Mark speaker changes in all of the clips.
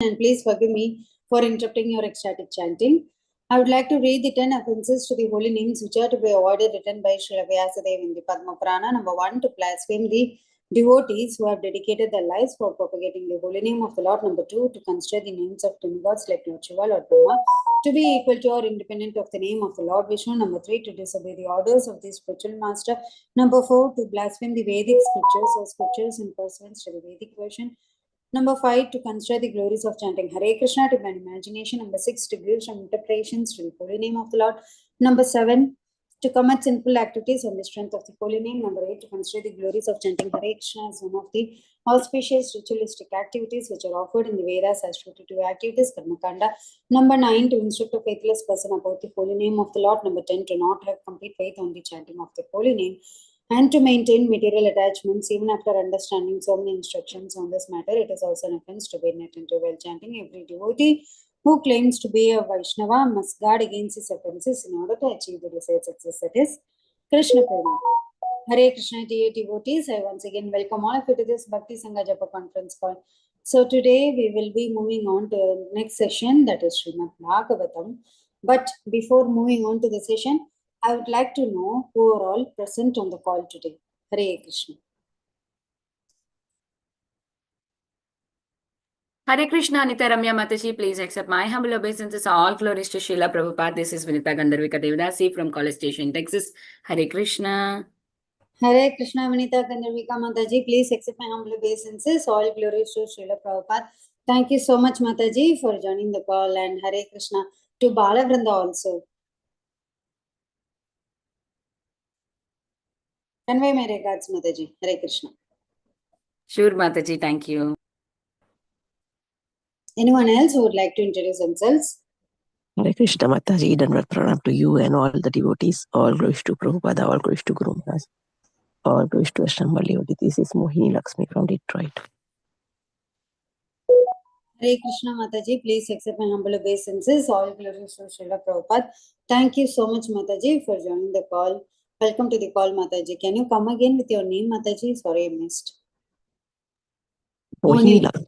Speaker 1: and please forgive me for interrupting your ecstatic chanting. I would like to read the 10 offenses to the holy names which are to be avoided, written by Srila Vyasadeva in the Padma Purana. Number 1, to blaspheme the devotees who have dedicated their lives for propagating the holy name of the Lord. Number 2, to consider the names of demigods like Lord Shiva, Lord Brahma, to be equal to or independent of the name of the Lord Vishnu. Number 3, to disobey the orders of the spiritual master. Number 4, to blaspheme the Vedic scriptures or scriptures in pursuance to the Vedic version. Number 5, to consider the glories of chanting Hare Krishna to an imagination. Number 6, to give some interpretations to the holy name of the Lord. Number 7, to commit sinful activities on the strength of the holy name. Number 8, to consider the glories of chanting Hare Krishna as one of the auspicious ritualistic activities which are offered in the Vedas as 52 activities, Karmakanda. Number 9, to instruct a faithless person about the holy name of the Lord. Number 10, to not have complete faith on the chanting of the holy name, and to maintain material attachments even after understanding so many instructions on this matter. It is also an offense to be net into while chanting. Every devotee who claims to be a Vaishnava must guard against his offenses in order to achieve the desired success, that is Krishna Prema. Hare Krishna, dear devotees, I once again welcome all of you to this Bhakti Sangha Japa conference call. So today we will be moving on to the next session, that is Srimad Bhagavatam. But before moving on to the session, I would like to know who are all present on the call today. Hare Krishna.
Speaker 2: Hare Krishna, Anita Ramya Mataji, please accept my humble obeisances. All glories to Srila Prabhupada. This is Vinita Gandharvika Devdasi from College Station, Texas. Hare Krishna.
Speaker 1: Hare Krishna, Vinita Gandharvika Mataji, please accept my humble obeisances. All glories to Srila Prabhupada. Thank you so much, Mataji, for joining the call, and Hare Krishna to Balavrinda also. Convey my regards, Mataji. Hare Krishna.
Speaker 2: Sure, Mataji, thank you.
Speaker 1: Anyone else who would like to introduce themselves?
Speaker 3: Hare Krishna Mataji, Danvat Pranam to you and all the devotees. All glories to Prabhupada, all glories to Guru Maharaj, all glories to Ashram. This is Mohini Lakshmi from Detroit.
Speaker 1: Hare Krishna Mataji, please accept my humble obeisances. All glories to Srila Prabhupada. Thank you so much, Mataji, for joining the call. Welcome to the call, Mataji. Can you come again with your name, Mataji? Sorry, I missed.
Speaker 3: Mohini Lakshmi.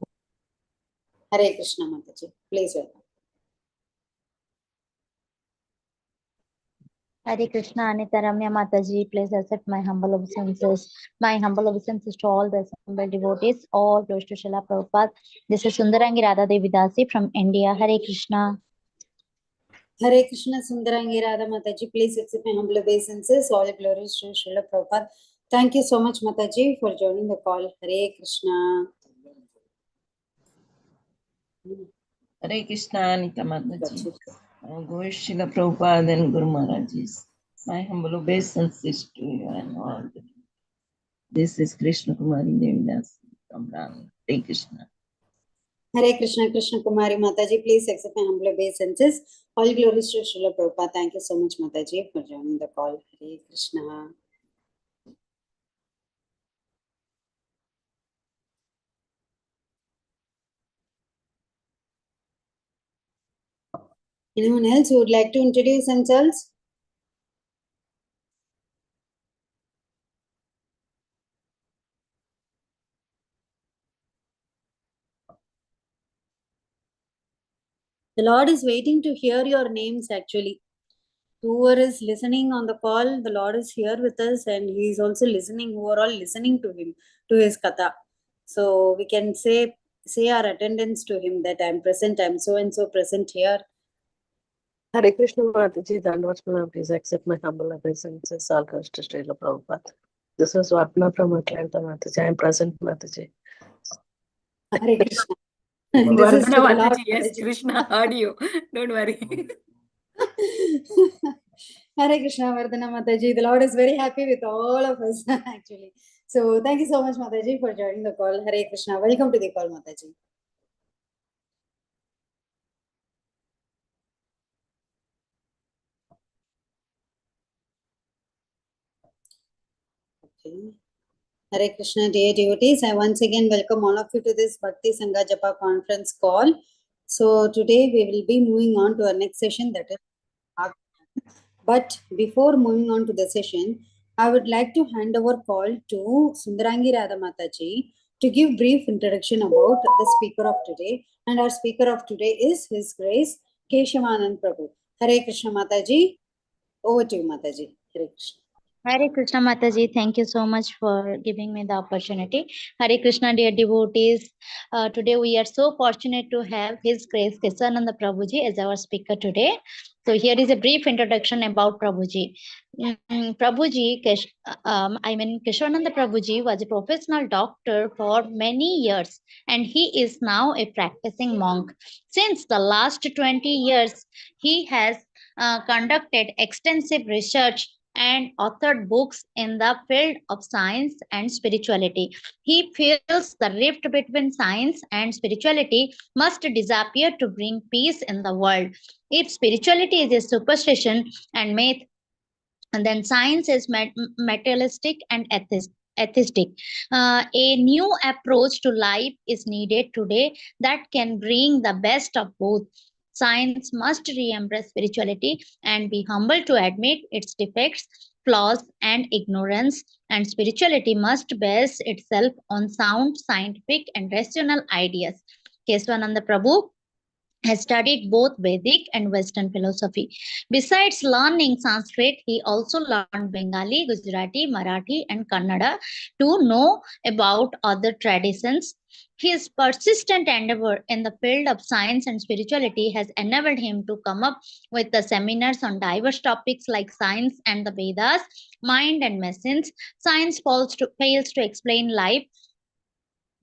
Speaker 1: Hare Krishna Mataji, please welcome.
Speaker 4: Hare Krishna, Anita Ramya Mataji, please accept my humble obeisances. My humble obeisances to all the assembled devotees, all glories to Srila Prabhupada. This is Sundarangi Radha Devi Dasi from India. Hare Krishna.
Speaker 1: Hare Krishna, Sundarangi Radha Mataji, please accept my humble obeisances. All glories to Srila Prabhupada. Thank you so much, Mataji, for joining the call. Hare Krishna.
Speaker 5: Hare Krishna, Anita Mataji. Go Srila Prabhupada and Guru Maharajis. My humble obeisances to you and all. This is Krishna Kumari Devidas from Ram. Hare Krishna.
Speaker 1: Hare Krishna, Krishna Kumari Mataji, please accept my humble obeisances. All glories to Srila Prabhupada. Thank you so much, Mataji, for joining the call. Hare Krishna. Anyone else who would like to introduce themselves? The Lord is waiting to hear your names actually. Whoever is listening on the call, the Lord is here with us and He is also listening, who are all listening to Him, to His Katha. So we can say our attendance to Him that I'm present, I'm so and so present here.
Speaker 3: Hare Krishna Mataji, Danvat Pranam, please accept my humble obeisances. All glories to Srila Prabhupada. This is Vartma from Atlanta, Mataji. I am present, Mataji.
Speaker 1: Hare Krishna.
Speaker 2: Vardhana Mataji, yes, Krishna heard you. Don't worry.
Speaker 1: Hare Krishna, Vardhana Mataji. The Lord is very happy with all of us actually. So thank you so much, Mataji, for joining the call. Hare Krishna. Welcome to the call, Mataji. Okay. Hare Krishna, dear devotees. I once again welcome all of you to this Bhakti Sangha Japa conference call. So today we will be moving on to our next session, that is Bhagavatam. But before moving on to the session, I would like to hand over call to Sundarangi Radha Mataji, to give brief introduction about the speaker of today. And our speaker of today is His Grace Keshavanand Prabhu. Hare Krishna Mataji. Over to you, Mataji. Hare Krishna.
Speaker 4: Hare Krishna Mataji, thank you so much for giving me the opportunity. Hare Krishna, dear devotees. Today we are so fortunate to have His Grace Keshavanand Prabhuji as our speaker today. So here is a brief introduction about Prabhuji. Keshavanand Prabhuji was a professional doctor for many years, and he is now a practicing monk. Since the last 20 years, he has conducted extensive research and authored books in the field of science and spirituality. He feels the rift between science and spirituality must disappear to bring peace in the world. If spirituality is a superstition and myth, and then science is materialistic and atheistic. A new approach to life is needed today that can bring the best of both. Science must re-embrace spirituality and be humble to admit its defects, flaws, and ignorance. And spirituality must base itself on sound, scientific, and rational ideas. Keshavanand Prabhu has studied both Vedic and Western philosophy. Besides learning Sanskrit, he also learned Bengali, Gujarati, Marathi, and Kannada to know about other traditions. His persistent endeavor in the field of science and spirituality has enabled him to come up with the seminars on diverse topics like science and the Vedas, mind and machines. Science fails to explain life,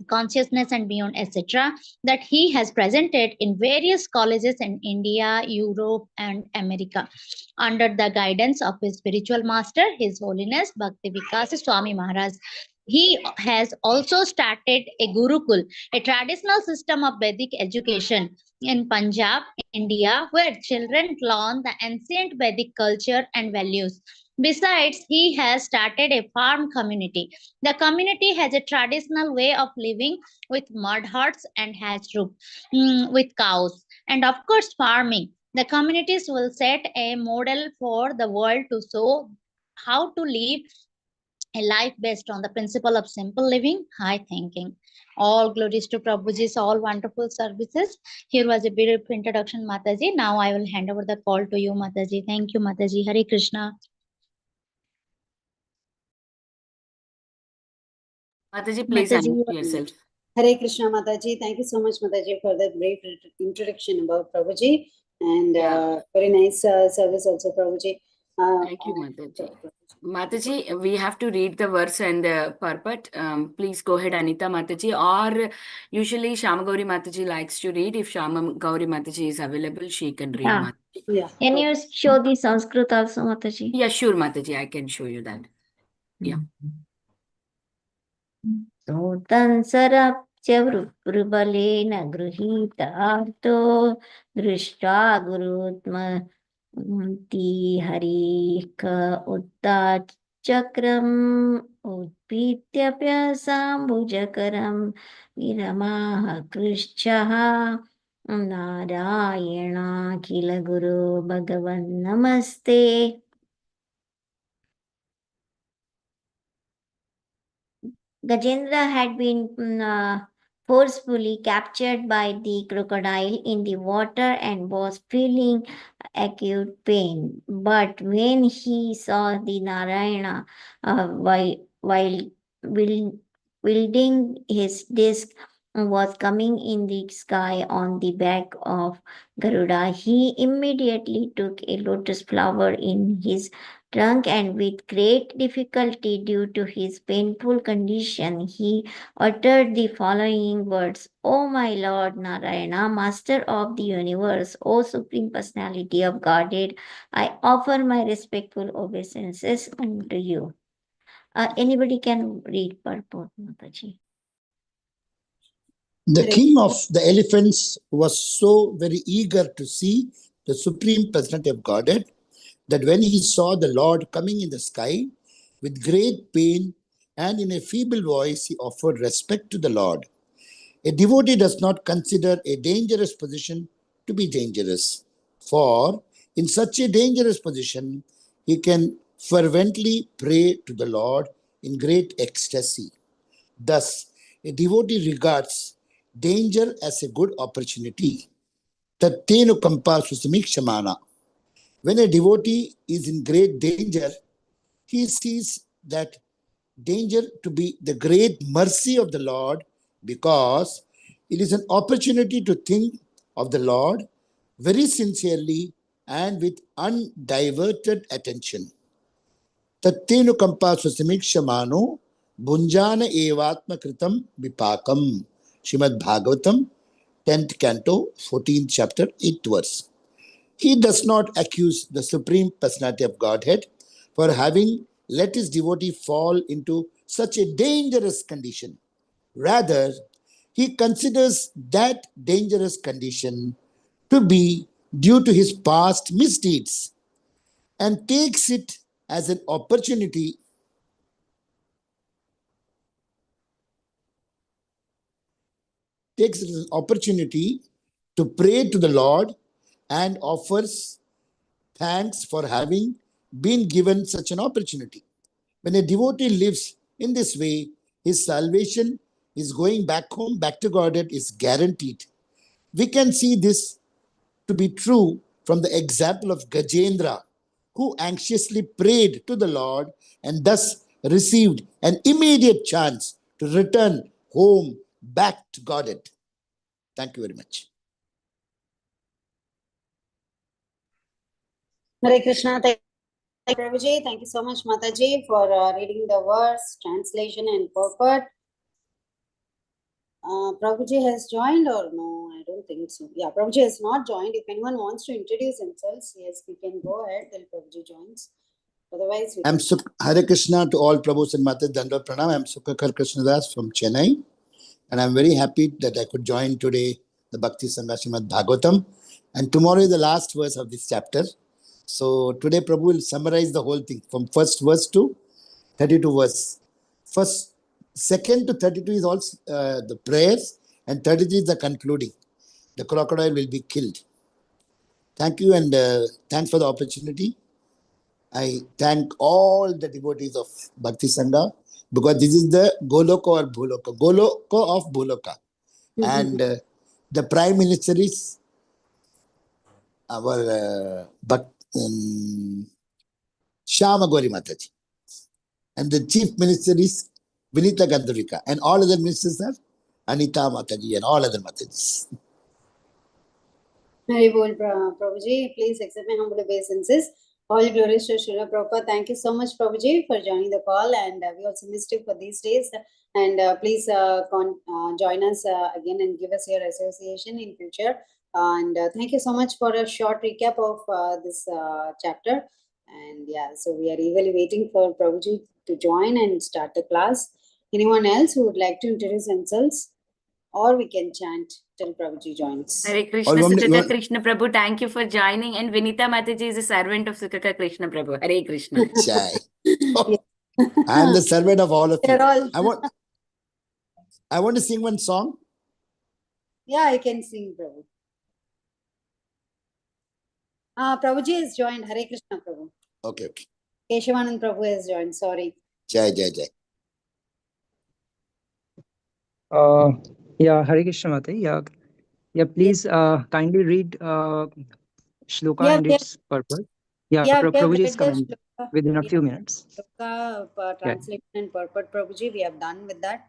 Speaker 4: consciousness and beyond, etc., that he has presented in various colleges in India, Europe, and America. Under the guidance of his spiritual master, His Holiness Bhakti Vikas Swami Maharaj, he has also started a Gurukul, a traditional system of Vedic education in Punjab, India, where children learn the ancient Vedic culture and values. Besides, he has started a farm community. The community has a traditional way of living with mud huts and hatch roof with cows, and of course, farming. The communities will set a model for the world to show how to live a life based on the principle of simple living, high thinking. All glories to Prabhuji's all wonderful services. Here was a brief introduction, Mataji. Now I will hand over the call to you, Mataji. Thank you, Mataji. Hare Krishna.
Speaker 2: Mataji, please
Speaker 4: Mataji,
Speaker 2: unmute yourself.
Speaker 1: Hare Krishna Mataji. Thank you so much, Mataji, for the brief introduction about Prabhuji. And very nice service also, Prabhuji.
Speaker 2: Thank you, Mataji. Mataji, we have to read the verse and the purport. Please go ahead, Anita Mataji. Or usually Shama Gauri Mataji likes to read. If Shama Gauri Mataji is available, she can read.
Speaker 6: Yeah.
Speaker 2: Mataji.
Speaker 1: Yeah.
Speaker 6: Can you show the Sanskrit also, Mataji?
Speaker 2: Yeah, sure, Mataji. I can show you that. Yeah.
Speaker 6: Sotan sarapcha vrubaleन गृहीतार्तो दृष्ट्वा गुरुत्म हरिक उत्ताचक्रम् उत्पीत्यप्यसाम्बुजकरं विरमाह कृच्छः नारायणाखिल गुरो भगवन् नमस्ते. Gajendra had been forcefully captured by the crocodile in the water and was feeling acute pain. But when he saw the Narayana while wielding his disc was coming in the sky on the back of Garuda, he immediately took a lotus flower in his trunk, and with great difficulty due to his painful condition, he uttered the following words: O my Lord Narayana, Master of the universe, O Supreme Personality of Godhead, I offer my respectful obeisances unto you. Anybody can read purport, Mataji.
Speaker 7: The king of the elephants was so very eager to see the Supreme Personality of Godhead that when he saw the Lord coming in the sky with great pain and in a feeble voice, he offered respect to the Lord. A devotee does not consider a dangerous position to be dangerous, for in such a dangerous position, he can fervently pray to the Lord in great ecstasy. Thus, a devotee regards danger as a good opportunity. Tattenu kampa susamikshamana. When a devotee is in great danger, he sees that danger to be the great mercy of the Lord, because it is an opportunity to think of the Lord very sincerely and with undiverted attention. Tattenu kampa susamikshamano bunjana evatma kritam vipakam. Srimad Bhagavatam, 10th canto, 14th chapter, 8th verse. He does not accuse the Supreme Personality of Godhead for having let his devotee fall into such a dangerous condition. Rather, he considers that dangerous condition to be due to his past misdeeds and takes it as an opportunity to pray to the Lord and offers thanks for having been given such an opportunity. When a devotee lives in this way, his salvation, his going back home, back to Godhead is guaranteed. We can see this to be true from the example of Gajendra, who anxiously prayed to the Lord and thus received an immediate chance to return home back to Godhead. Thank you very much.
Speaker 1: Hare Krishna. Thank you, Prabhuji. Thank you so much, Mataji, for reading the verse, translation, and purport. Prabhuji has joined or no? I don't think so. Yeah, Prabhuji has not joined. If anyone wants to introduce themselves, yes, we can go ahead till Prabhuji joins. Otherwise, we
Speaker 7: Hare Krishna to all Prabhus and Matas, Dandava Pranam. I'm Sukhakar Krishnadas from Chennai, and I'm very happy that I could join today the Bhakti Sangha Srimad Bhagavatam, and tomorrow is the last verse of this chapter. So today Prabhu will summarize the whole thing from first verse to 32 verse. Second to 32 is also the prayers, and 33 is the concluding. The crocodile will be killed. Thank you, and thanks for the opportunity. I thank all the devotees of Bhakti Sangha, because this is the Goloka or Bhuloka, Goloka of Bhuloka. And the Prime Minister is our Shyama Gauri Mataji. And the Chief Minister is Vinita Gandharika. And all other ministers are Anita Mataji and all other Matajis.
Speaker 1: Hari Bol, Prabhuji. Please accept my humble obeisances. All glories to Srila Prabhupada. Thank you so much, Prabhuji, for joining the call. And we also missed you for these days. And please join us again and give us your association in future. And thank you so much for a short recap of this chapter. And yeah, so we are eagerly waiting for Prabhuji to join and start the class. Anyone else who would like to introduce themselves? Or we can chant till Prabhuji joins.
Speaker 2: Hare Krishna, Sukaka Krishna Prabhu, thank you for joining. And Vinita Mataji is a servant of Sukaka Krishna Prabhu. Hare Krishna.
Speaker 7: Jai. I am the servant of all of you. I want to sing one song.
Speaker 1: Yeah, I can sing, Prabhu. Prabhuji has joined. Hare Krishna Prabhu.
Speaker 7: Okay.
Speaker 1: Keshavanand Prabhu has joined. Sorry.
Speaker 7: Jai.
Speaker 8: Yeah, Hare Krishna Mataji. Yeah, please kindly read Shloka and its purport. Yeah, Prabhuji is coming within a few minutes.
Speaker 1: Shloka, translation and purport, Prabhuji, we have done with that.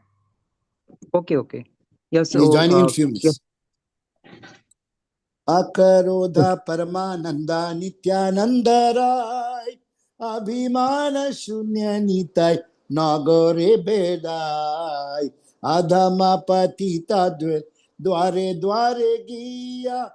Speaker 8: Okay. Yeah, so
Speaker 7: he's joining in a few minutes. Akarodha Paramananda Nityananda Rai Abhimana Shunya Nitai Nagore Bedai Adhama Patita Dware Giya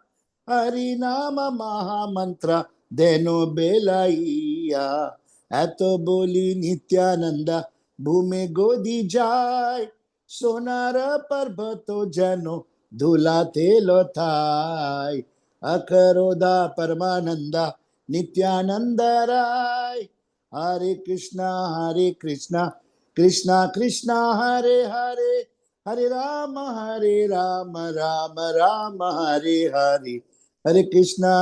Speaker 7: Harinama Mahamantra Deno Belaiya Ato Boli Nityananda Bhume Godi Jai Sonara Parbato Jano Dhulate lothai Akaroda Paramananda Nityananda Rai Hare Krishna Krishna Krishna Hare Hare Hare Rama Rama Hare Hare Hare Krishna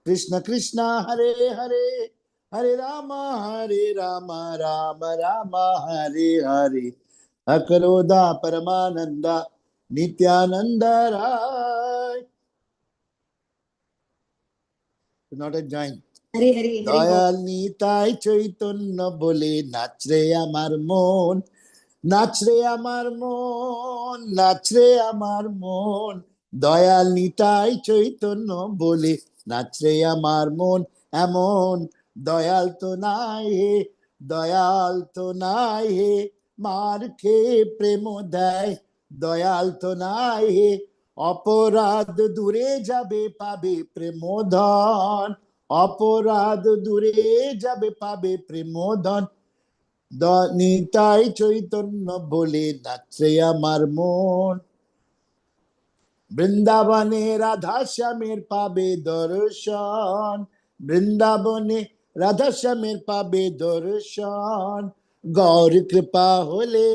Speaker 7: Krishna Krishna Hare Hare Hare Rama Rama Rama Hare Hare Akaroda Paramananda Nityananda Rai. Not a joint.
Speaker 1: Hari Hari Hari Bol.
Speaker 7: Dayal Nitai Chaitanya বলে নাচরে আমার মন, নাচরে আমার মন, নাচরে আমার মন, দয়াল নিতাই চৈতন্য বলে নাচরে আমার মন, এমন দয়াল তো নাই হে, দয়াল তো নাই হে, মার খেয়ে প্রেম দেয়, দয়াল তো নাই হে, অপরাধ দূরে যাবে পাবে প্রেমধন, অপরাধ দূরে যাবে পাবে প্রেমধন, নিতাই চৈতন্য বলে নাচে আমার মন, বৃন্দাবনে রাধা শ্যামের পাবে দর্শন, বৃন্দাবনে রাধা শ্যামের পাবে দর্শন, গৌর কৃপা হলে,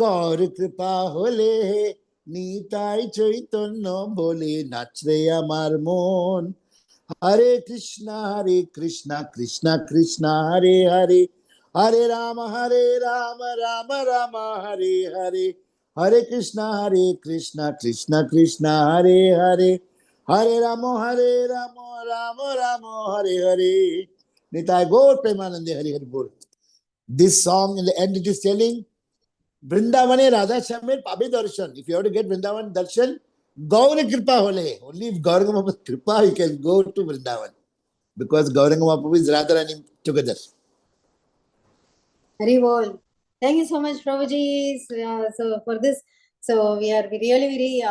Speaker 7: গৌর কৃপা হলে, নিতাই চৈতন্য বলে নাচরে আমার মন। Hare Krishna, Krishna Krishna, Hare Hare, Hare Rama, Rama Rama, Hare Hare, Hare Krishna, Krishna Krishna, Hare Hare, Hare Rama, Rama Rama, Hare Hare. Nitai Gaur Premanande Hare Hare Bol. This song in the end it is telling Vrindavane Radha Shamir Pabe Darshan. If you have to get Vrindavan Darshan, Gaura Kripa Hole. Only if Gauranga Mahaprabhu's Kripa you can go to Vrindavan. Because Gauranga Mahaprabhu is Radharani together.
Speaker 1: Hari Bol. Thank you so much, Prabhuji. So for this, so we are really very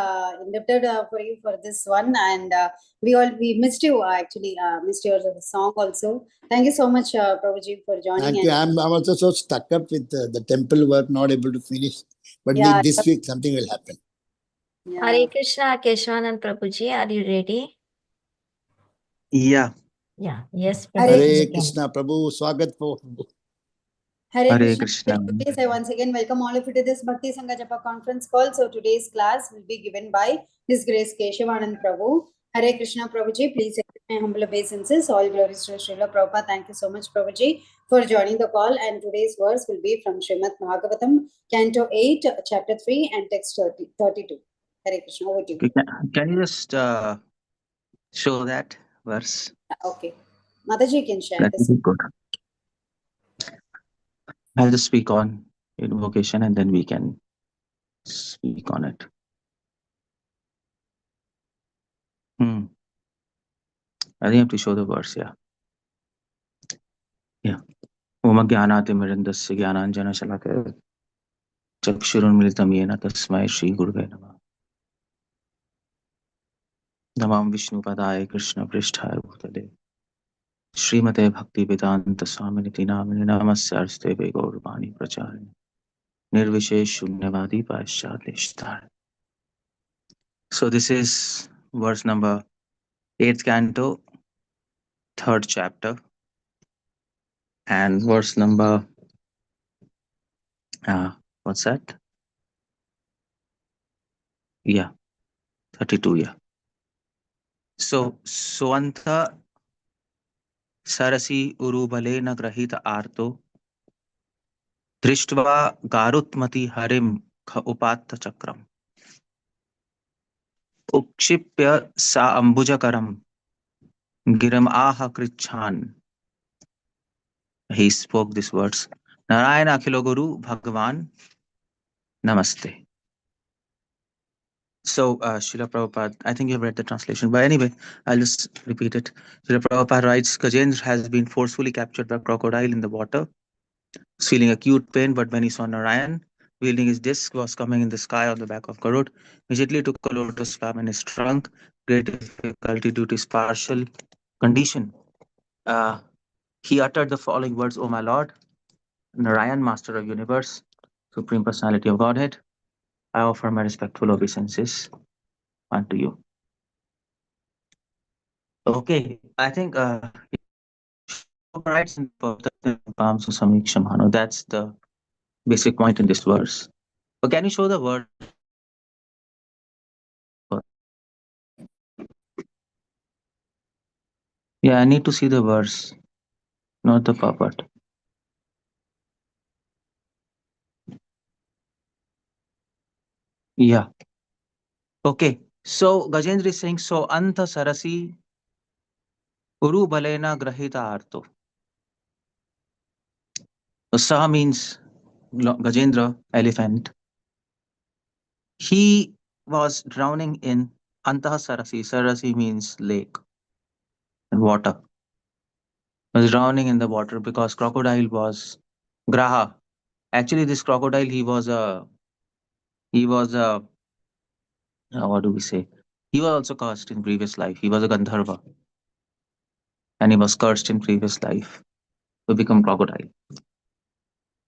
Speaker 1: indebted for you for this one, and we missed you actually missed your song also. Thank you so much, Prabhuji, for joining.
Speaker 7: Thank you. I'm also so stuck up with the temple work, not able to finish. But
Speaker 1: Yeah.
Speaker 7: this week something will happen.
Speaker 1: Yeah.
Speaker 6: Hare Krishna, Keshavanand Prabhuji, are you ready?
Speaker 8: Yeah.
Speaker 6: Yeah, yes.
Speaker 1: Hare
Speaker 6: Prabhuji,
Speaker 7: Hare
Speaker 6: you can.
Speaker 7: Krishna, Prabhu, Swagat for.
Speaker 1: Hare
Speaker 8: Hare
Speaker 1: Krishna.
Speaker 8: Krishna.
Speaker 1: Please, I once again welcome all of you to this Bhakti Sangha Japa conference call. So today's class will be given by His Grace Keshavanand Prabhu. Hare Krishna Prabhuji, please accept my humble obeisances. All glories to Srila Prabhupada. Thank you so much, Prabhuji, for joining the call. And today's verse will be from Srimad Bhagavatam, Canto 8, Chapter 3, and text 32. Hare Krishna, over to you.
Speaker 8: Can you just show that verse?
Speaker 1: Okay. Mataji can share
Speaker 8: That
Speaker 1: this.
Speaker 8: would be good. I'll just speak on invocation and then we can speak on it. I think you have to show the verse, yeah. Yeah. Om Jnanatimirandasya Jnananjana Shalakaya Chakshurunmilitam Yena Tasmai Shri Gurave Namah. Namam Vishnu Padaya Krishna Pristhaya Bhutale Srimate Bhakti Vedanta Swaminiti Namini Namasyarste Gaurvani Pracharini Nirvishesh Shunyavadi Paschadishtar. So this is verse number 8th canto, 3rd chapter, and verse number what's that? Yeah, 32. Yeah. So Swanta Sarasi Urubalena Grahita Arto Drishtva Garutmati Harim Upatta Chakram Ukshipya Sa Ambujakaram Giram Aha Krichan. He spoke these words. Narayana Akhiloguru Bhagavan Namaste. So, Srila Prabhupada, I think you've read the translation, but anyway, I'll just repeat it. Srila Prabhupada writes, Gajendra has been forcefully captured by a crocodile in the water. He's feeling acute pain, but when he saw Narayan wielding his disc was coming in the sky on the back of Garud, immediately took a lotus flower in his trunk, great difficulty due to his partial condition. He uttered the following words, O my Lord, Narayan, Master of Universe, Supreme Personality of Godhead, I offer my respectful obeisances unto you. Okay, I think that's the basic point in this verse. But can you show the word? Yeah, I need to see the verse, not the puppet. Yeah. Okay. So Gajendra is saying, so Anta Sarasi Uru Balena Grahita Arto. So Sa means Gajendra, elephant. He was drowning in Antah Sarasi. Sarasi means lake and water. Was drowning in the water because crocodile was Graha. Actually, this crocodile, he was a what do we say? He was also cursed in previous life. He was a Gandharva, and he was cursed in previous life to become crocodile.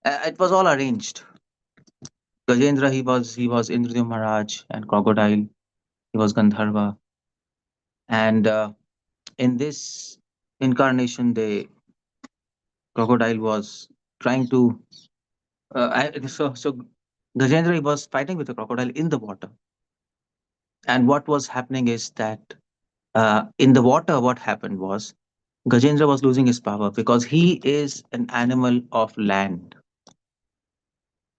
Speaker 8: It was all arranged. Gajendra, he was Indradev Maharaj, and crocodile, he was Gandharva, and in this incarnation, the crocodile was trying to. So Gajendra, he was fighting with the crocodile in the water, and what was happening is that in the water, what happened was Gajendra was losing his power because he is an animal of land.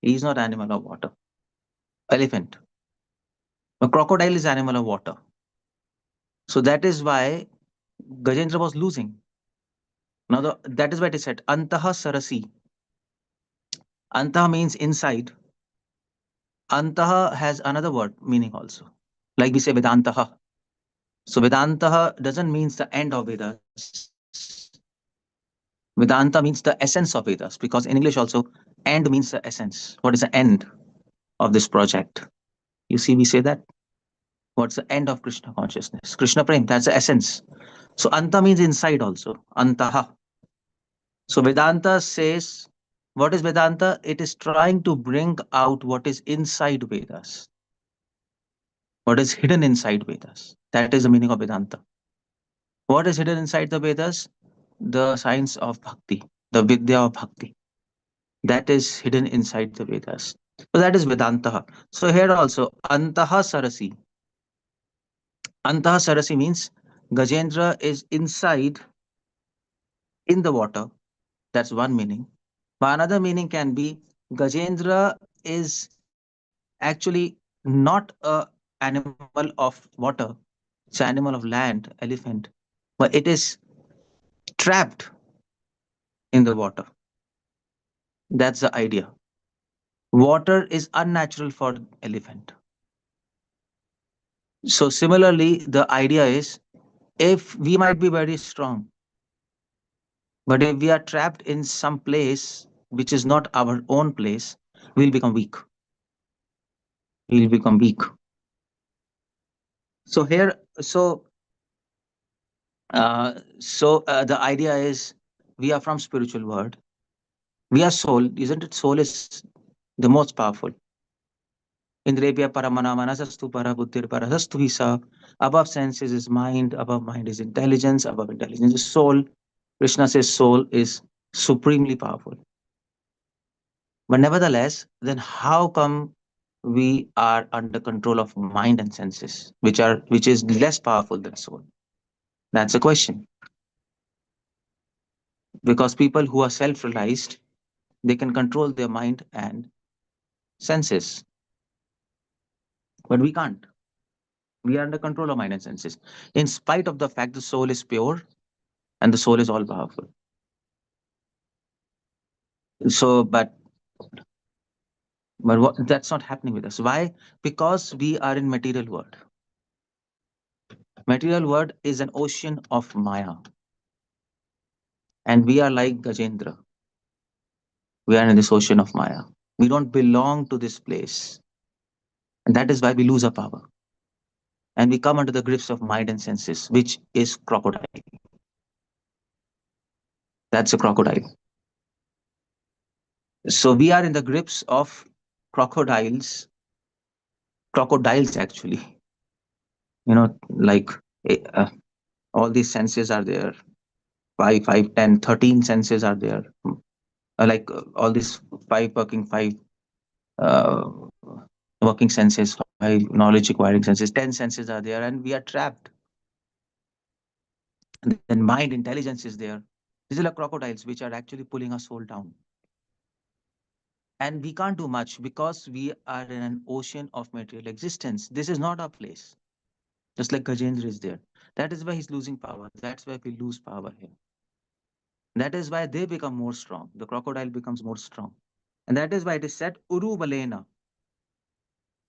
Speaker 8: He is not animal of water. Elephant. A crocodile is animal of water. So that is why Gajendra was losing. Now that is why it is said Antaha Sarasi. Antaha means inside. Antaha has another word meaning also. Like we say Vedantaha. So Vedantaha doesn't mean the end of Vedas. Vedanta means the essence of Vedas because in English also end means the essence. What is the end of this project? You see, we say that. What's the end of Krishna consciousness? Krishna Prem, that's the essence. So Anta means inside also. Antaha. So Vedanta says, what is Vedanta? It is trying to bring out what is inside Vedas, what is hidden inside Vedas. That is the meaning of Vedanta. What is hidden inside the Vedas? The science of bhakti, the Vidya of bhakti. That is hidden inside the Vedas. So that is Vedanta. So here also, Antaha Sarasi. Antaha Sarasi means Gajendra is inside in the water. That's one meaning. But another meaning can be Gajendra is actually not a animal of water. It's an animal of land, elephant, but it is trapped in the water. That's the idea. Water is unnatural for elephant. So similarly, the idea is if we might be very strong, but if we are trapped in some place which is not our own place, we'll become weak. We'll become weak. So here, the idea is we are from spiritual world. We are soul, isn't it? Soul is the most powerful. Indrevya paramana manasastu para buddhir parasastu hisa. Above senses is mind, above mind is intelligence, above intelligence is soul. Krishna says soul is supremely powerful. But nevertheless, then how come we are under control of mind and senses, which is less powerful than soul? That's a question. Because people who are self-realized, they can control their mind and senses, but we can't. We are under control of mind and senses, in spite of the fact the soul is pure and the soul is all powerful. So, that's not happening with us. Why? Because we are in material world. Material world is an ocean of Maya, and we are like Gajendra. We are in this ocean of Maya. We don't belong to this place, and that is why we lose our power, and we come under the grips of mind and senses, which is crocodile. That's a crocodile. So we are in the grips of crocodiles actually. Like all these senses are there. 5, 10, 13 senses are there. All these five uh, working senses, 5 knowledge acquiring senses, 10 senses are there, and we are trapped. And then mind, intelligence is there. These are like crocodiles which are actually pulling our soul down. And we can't do much because we are in an ocean of material existence. This is not our place. Just like Gajendra is there. That is why he's losing power. That's why we lose power here. That is why they become more strong. The crocodile becomes more strong. And that is why it is said, Uru Balena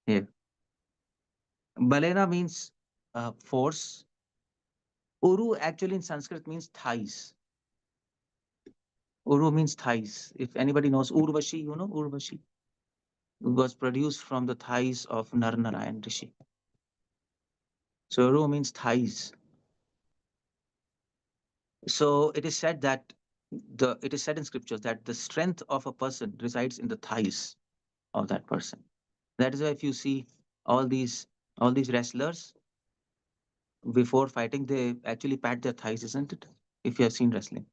Speaker 8: here. Balena means force. Uru actually in Sanskrit means thighs. Uru means thighs. If anybody knows Urvashi, you know Urvashi. It was produced from the thighs of Narnarayan Rishi. So Uru means thighs. So it is said that it is said in scriptures that the strength of a person resides in the thighs of that person. That is why if you see all these wrestlers before fighting, they actually pat their thighs, isn't it? If you have seen wrestling.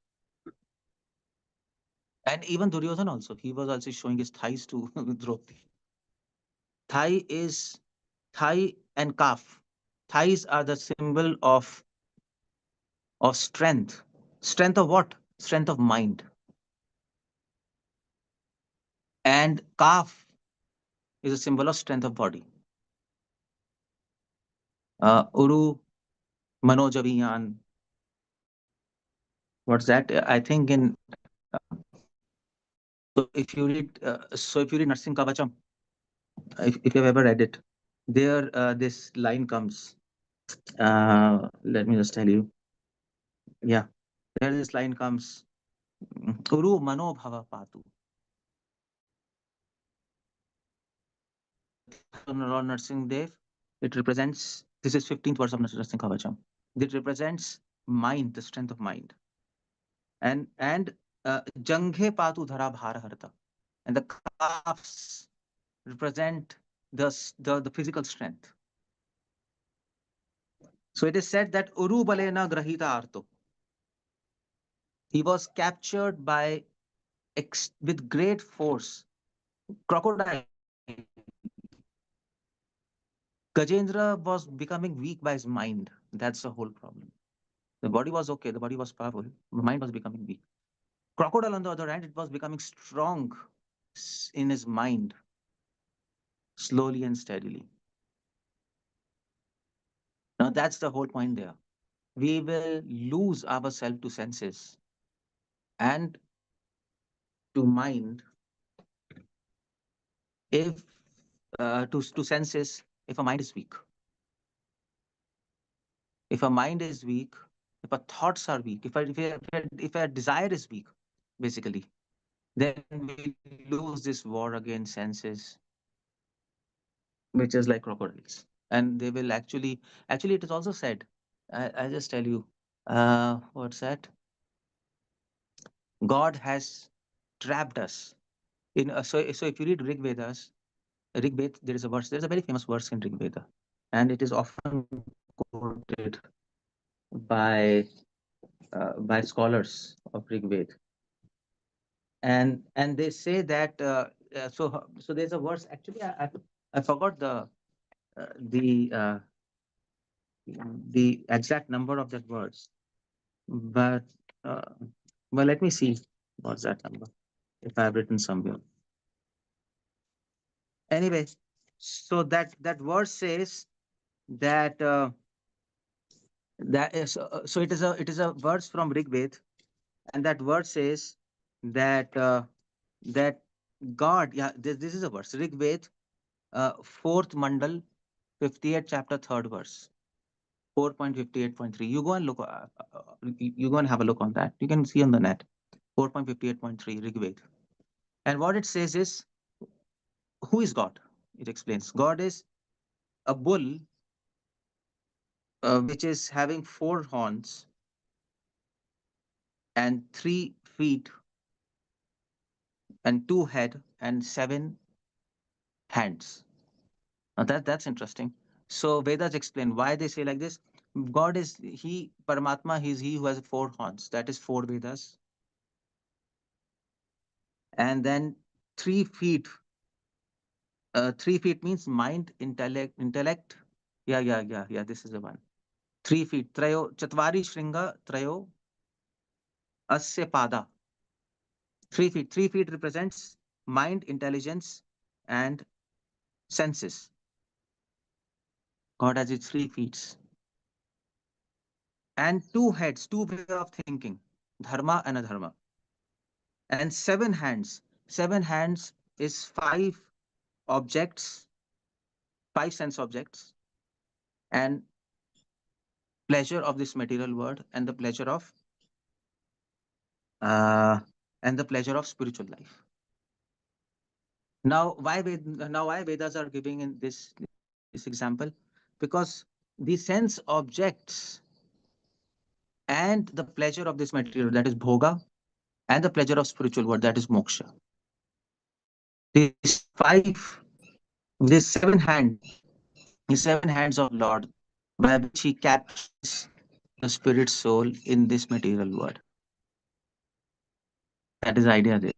Speaker 8: And even Duryodhan also, he was also showing his thighs to Draupadi. Thigh and calf. Thighs are the symbol of strength. Strength of what? Strength of mind. And calf is a symbol of strength of body. Uru, Manojaviyan. What's that? I think in so if you read Narsing Kavacham, if you've ever read it, there this line comes. Let me just tell you. Yeah, there this line comes. Uru Mano Bhava Patu. Lord Narsingh Dev, it represents, this is 15th verse of Narsingh Kavacham. It represents mind, the strength of mind. And Janghe Patu Dhara Bhara Harta. And the calves represent the physical strength. So it is said that Uru Balena Grahita Arto. He was captured by with great force. Crocodile. Gajendra was becoming weak by his mind. That's the whole problem. The body was okay, the body was powerful, the mind was becoming weak. Crocodile, on the other hand, it was becoming strong in his mind, slowly and steadily. Now, that's the whole point there. We will lose ourselves to senses and to mind if to senses if a mind is weak. If a mind is weak, if our thoughts are weak, if our desire is weak, basically, then we lose this war against senses, which is like crocodiles. And they will actually it is also said, I just tell you, what's that? God has trapped us in so if you read Rig Veda, there is a verse, there's a very famous verse in Rig Veda, and it is often quoted by scholars of Rig Veda, and they say that so there's a verse, actually I forgot the uh, the exact number of that verse, but well, let me see what's that number if I've written somewhere. Anyway, so that verse says that that is so it is a verse from Rig Veda, and that verse says that that God, yeah, this is a verse, Rig Veda, fourth mandal, 58th chapter, third verse. 4.58.3. You go and look. You go and have a look on that. You can see on the net. 4.58.3 Rig Veda. And what it says is, who is God? It explains. God is a bull, which is having 4 horns and 3 feet and 2 head and 7 hands. Now that's interesting. So Vedas explain why they say like this. God is he, Paramatma. He is he who has 4 horns. That is 4 Vedas. And then 3 feet. 3 feet means mind, intellect. Yeah. This is the one. 3 feet. Trayo, Chatvari Shringa, Trayo, Asya Pada. 3 feet. 3 feet represents mind, intelligence, and senses. God has its 3 feet and 2 heads, 2 way of thinking, dharma and adharma, and 7 hands. 7 hands is 5 objects, 5 sense objects, and pleasure of this material world, and the pleasure of uh, spiritual life. Now why Vedas are giving in this example? Because the sense objects and the pleasure of this material, that is bhoga, and the pleasure of spiritual world, that is moksha. These five, these 7 hands, the 7 hands of Lord, by which he captures the spirit soul in this material world. That is the idea there.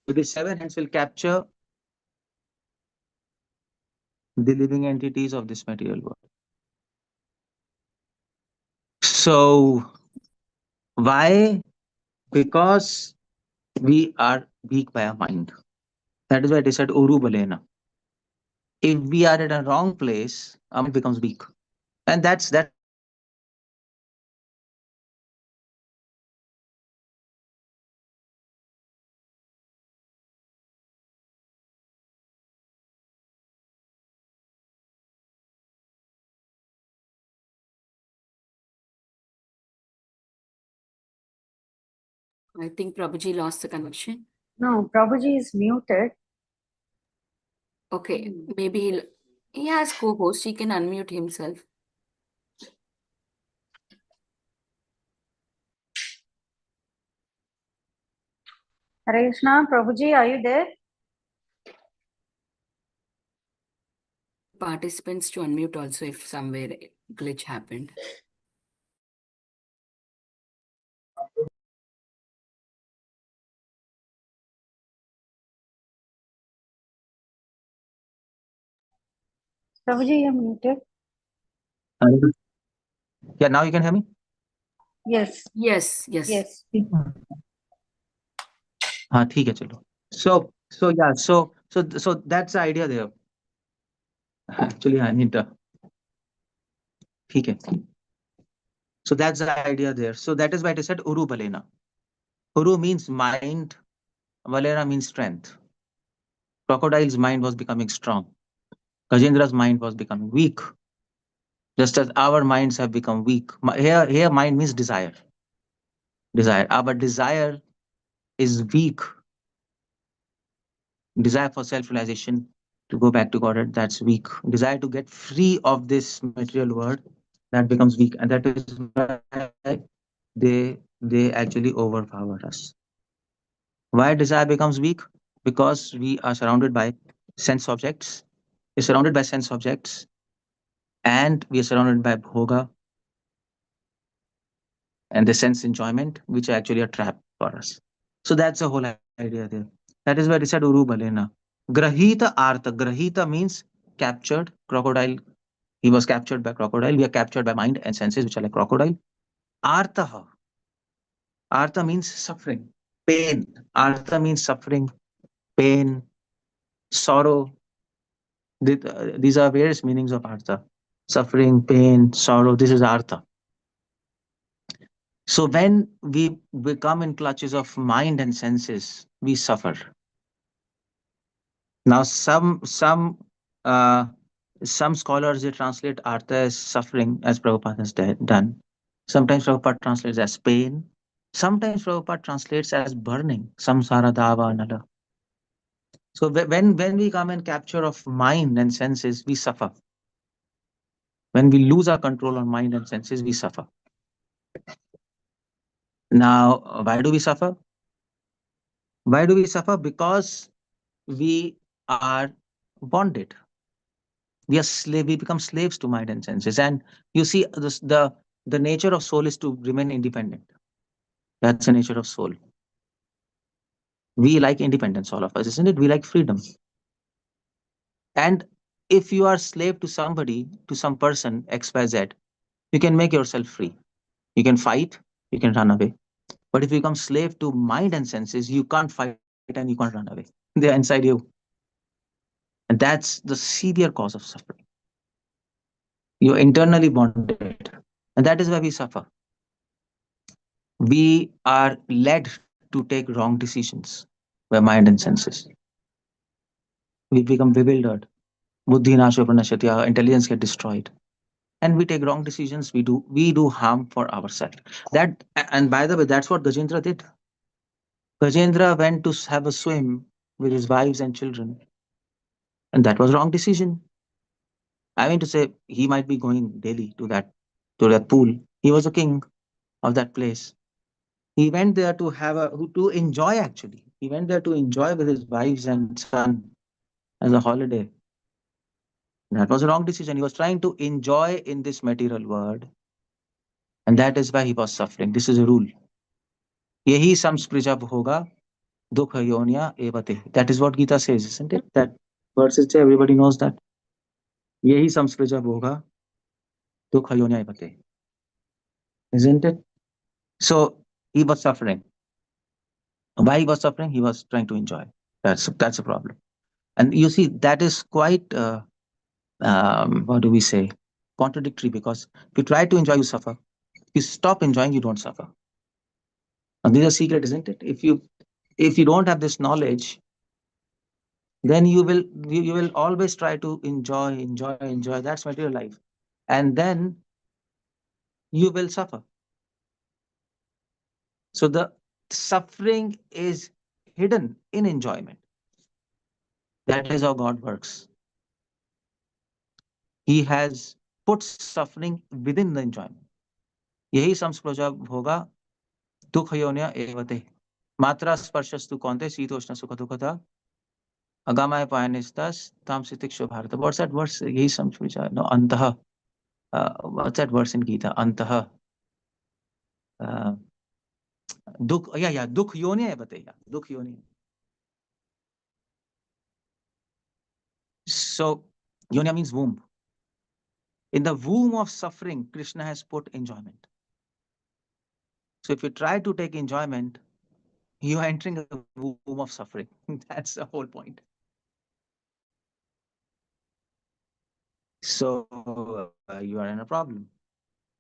Speaker 8: So the 7 hands will capture the living entities of this material world. So why? Because we are weak by our mind. That is why it is said Uru Balena. If we are at a wrong place, our mind becomes weak. And that's why it is said Uru Balena.
Speaker 2: I think Prabhuji lost the connection.
Speaker 1: No, Prabhuji is muted.
Speaker 2: Okay, maybe he has co-host. He can unmute himself.
Speaker 1: Hare Krishna, Prabhuji, are you there?
Speaker 2: Participants to unmute also if somewhere a glitch happened.
Speaker 1: Prabhuji, you're muted.
Speaker 8: Yeah, now you can hear me?
Speaker 1: Yes,
Speaker 2: Yes.
Speaker 1: yes.
Speaker 8: हाँ ठीक है चलो. So yeah, so that's the idea there. Actually I need to. ठीक है. So that's the idea there. So that is why it is said Uru Balena. Uru means mind, Valena means strength. Crocodile's mind was becoming strong. Gajendra's mind was becoming weak. Just as our minds have become weak. Here mind means desire. Desire. Our desire is weak. Desire for self-realization, to go back to Godhead, that's weak. Desire to get free of this material world, that becomes weak. And that is why they actually overpower us. Why desire becomes weak? Because we are surrounded by sense objects. We're surrounded by sense objects, and we are surrounded by bhoga and the sense enjoyment, which are actually a trap for us. So that's the whole idea there. That is why it said Uru Balena. Grahita Artha. Grahita means captured. Crocodile. He was captured by crocodile. We are captured by mind and senses, which are like crocodile. Artha. Artha means suffering, pain. Artha means suffering, pain, sorrow. These are various meanings of artha. Suffering, pain, sorrow. This is artha. So when we become in clutches of mind and senses, we suffer. Now, some scholars they translate artha as suffering, as Prabhupada has done. Sometimes Prabhupada translates as pain. Sometimes Prabhupada translates as burning, samsara dava nala. So when we come in capture of mind and senses, we suffer. When we lose our control on mind and senses, we suffer. Now, why do we suffer? Why do we suffer? Because we are bonded. We become slaves to mind and senses. And you see, the nature of soul is to remain independent. That's the nature of soul. We like independence, all of us, isn't it? We like freedom. And if you are slave to somebody, to some person, XYZ, you can make yourself free. You can fight, you can run away. But if you become slave to mind and senses, you can't fight and you can't run away. They are inside you. And that's the severe cause of suffering. You're internally bonded. And that is why we suffer. We are led to take wrong decisions by mind and senses. We become bewildered. Buddhi nasho pranashyati, our intelligence get destroyed. And we take wrong decisions. We do harm for ourselves. And by the way, that's what Gajendra did. Gajendra went to have a swim with his wives and children, and that was wrong decision. I mean to say, he might be going daily to that pool. He was a king of that place. He went there to enjoy. Actually, he went there to enjoy with his wives and son as a holiday. That was a wrong decision. He was trying to enjoy in this material world, and that is why he was suffering. This is a rule. Yehi samsprija bhoga dukha yonya evate. That is what Gita says, isn't it? That verse is there, everybody knows that. Yehi samsprija bhoga dukha yonya evate. Isn't it? So he was suffering. Why he was suffering? He was trying to enjoy. That's a problem. And you see, that is quite what do we say? Contradictory, because if you try to enjoy, you suffer. If you stop enjoying, you don't suffer. And this is a secret, isn't it? If you don't have this knowledge, then you will always try to enjoy. That's material life, and then you will suffer. So the suffering is hidden in enjoyment. That is how God works. He has put suffering within the enjoyment. यही संस्पृजा भोगा दुख योन्य एवते मात्रा स्पर्शस्तु कौन्ते शीतोष्ण सुख दुखता अगामाय पायनिस्तास तामसितिक्षु Bharat. What's that verse? यही संस्पृजा. No, antah. What's that verse in Gita? Antah. Dukh. Yeah. Dukh yonya evate. Yeah. Dukh yonya. So yonya means womb. In the womb of suffering, Krishna has put enjoyment. So if you try to take enjoyment, you are entering a womb of suffering. That's the whole point. So you are in a problem.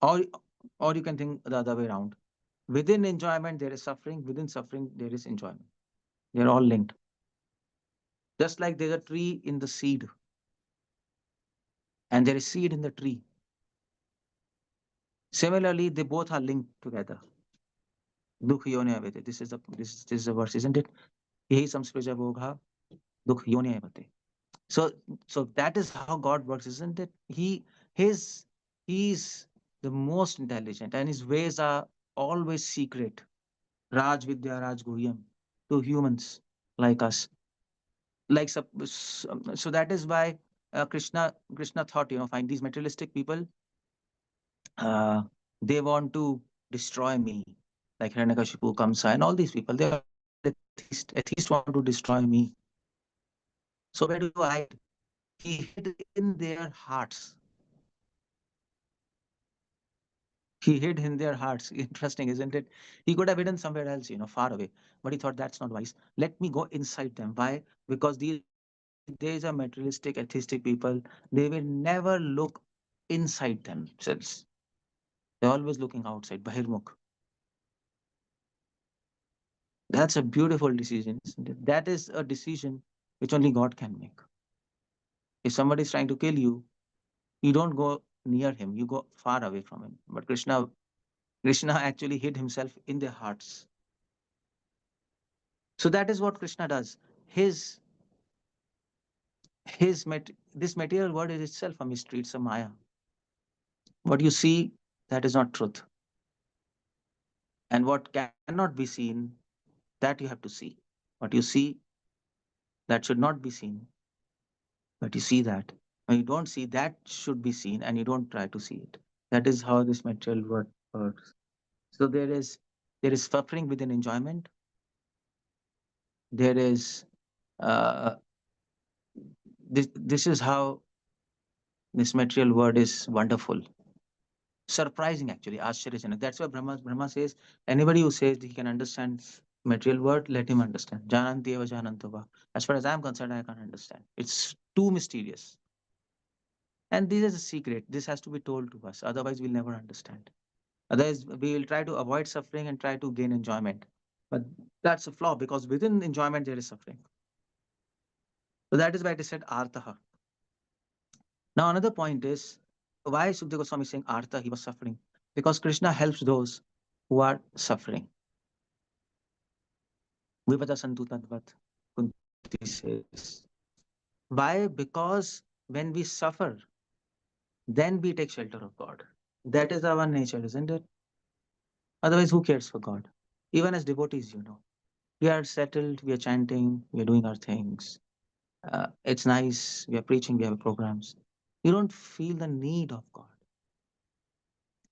Speaker 8: Or you can think the other way around. Within enjoyment, there is suffering. Within suffering, there is enjoyment. They're all linked. Just like there's a tree in the seed, and there is seed in the tree. Similarly, they both are linked together. Dukh yonya evate. This is the verse, isn't it? Yehi samsprija bhogha dukh yonya evate. So that is how God works, isn't it? He's the most intelligent, and his ways are always secret. Raj Vidya Raj Guhyam to humans like us. So that is why Krishna thought, find these materialistic people, uh, they want to destroy me, like Hiranyakashipu, Kamsa, and all these people. They are atheists want to destroy me. So where do I hide? He hid in their hearts. He hid in their hearts. Interesting, isn't it? He could have hidden somewhere else, far away. But he thought that's not wise. Let me go inside them. Why? Because these are materialistic, atheistic people. They will never look inside themselves. They're always looking outside. Bahirmukh. That's a beautiful decision, isn't it? That is a decision which only God can make. If somebody is trying to kill you, you don't go near him. You go far away from him. But Krishna actually hid himself in their hearts. So that is what Krishna does. This material world is itself a mystery. It's a maya. What you see, that is not truth. And what cannot be seen, that you have to see. What you see, that should not be seen. But you see that. When you don't see, that should be seen, and you don't try to see it. That is how this material world works. So there is suffering within enjoyment. There is uh, this is how this material world is wonderful. Surprising, actually, Ashcharyajanak. That's why Brahma says, anybody who says he can understand material world, let him understand. Jananti eva janantava. As far as I'm concerned, I can't understand. It's too mysterious. And this is a secret. This has to be told to us. Otherwise, we'll never understand. Otherwise, we will try to avoid suffering and try to gain enjoyment. But that's a flaw, because within enjoyment, there is suffering. So that is why it is said artaha. Now, another point is, why is Sukadeva Goswami saying artha, he was suffering? Because Krishna helps those who are suffering. Vivada santu tadvat, Kunti says. Why? Because when we suffer, then we take shelter of God. That is our nature, isn't it? Otherwise, who cares for God? Even as devotees, we are settled, we are chanting, we are doing our things. It's nice, we are preaching, we have programs. You don't feel the need of God.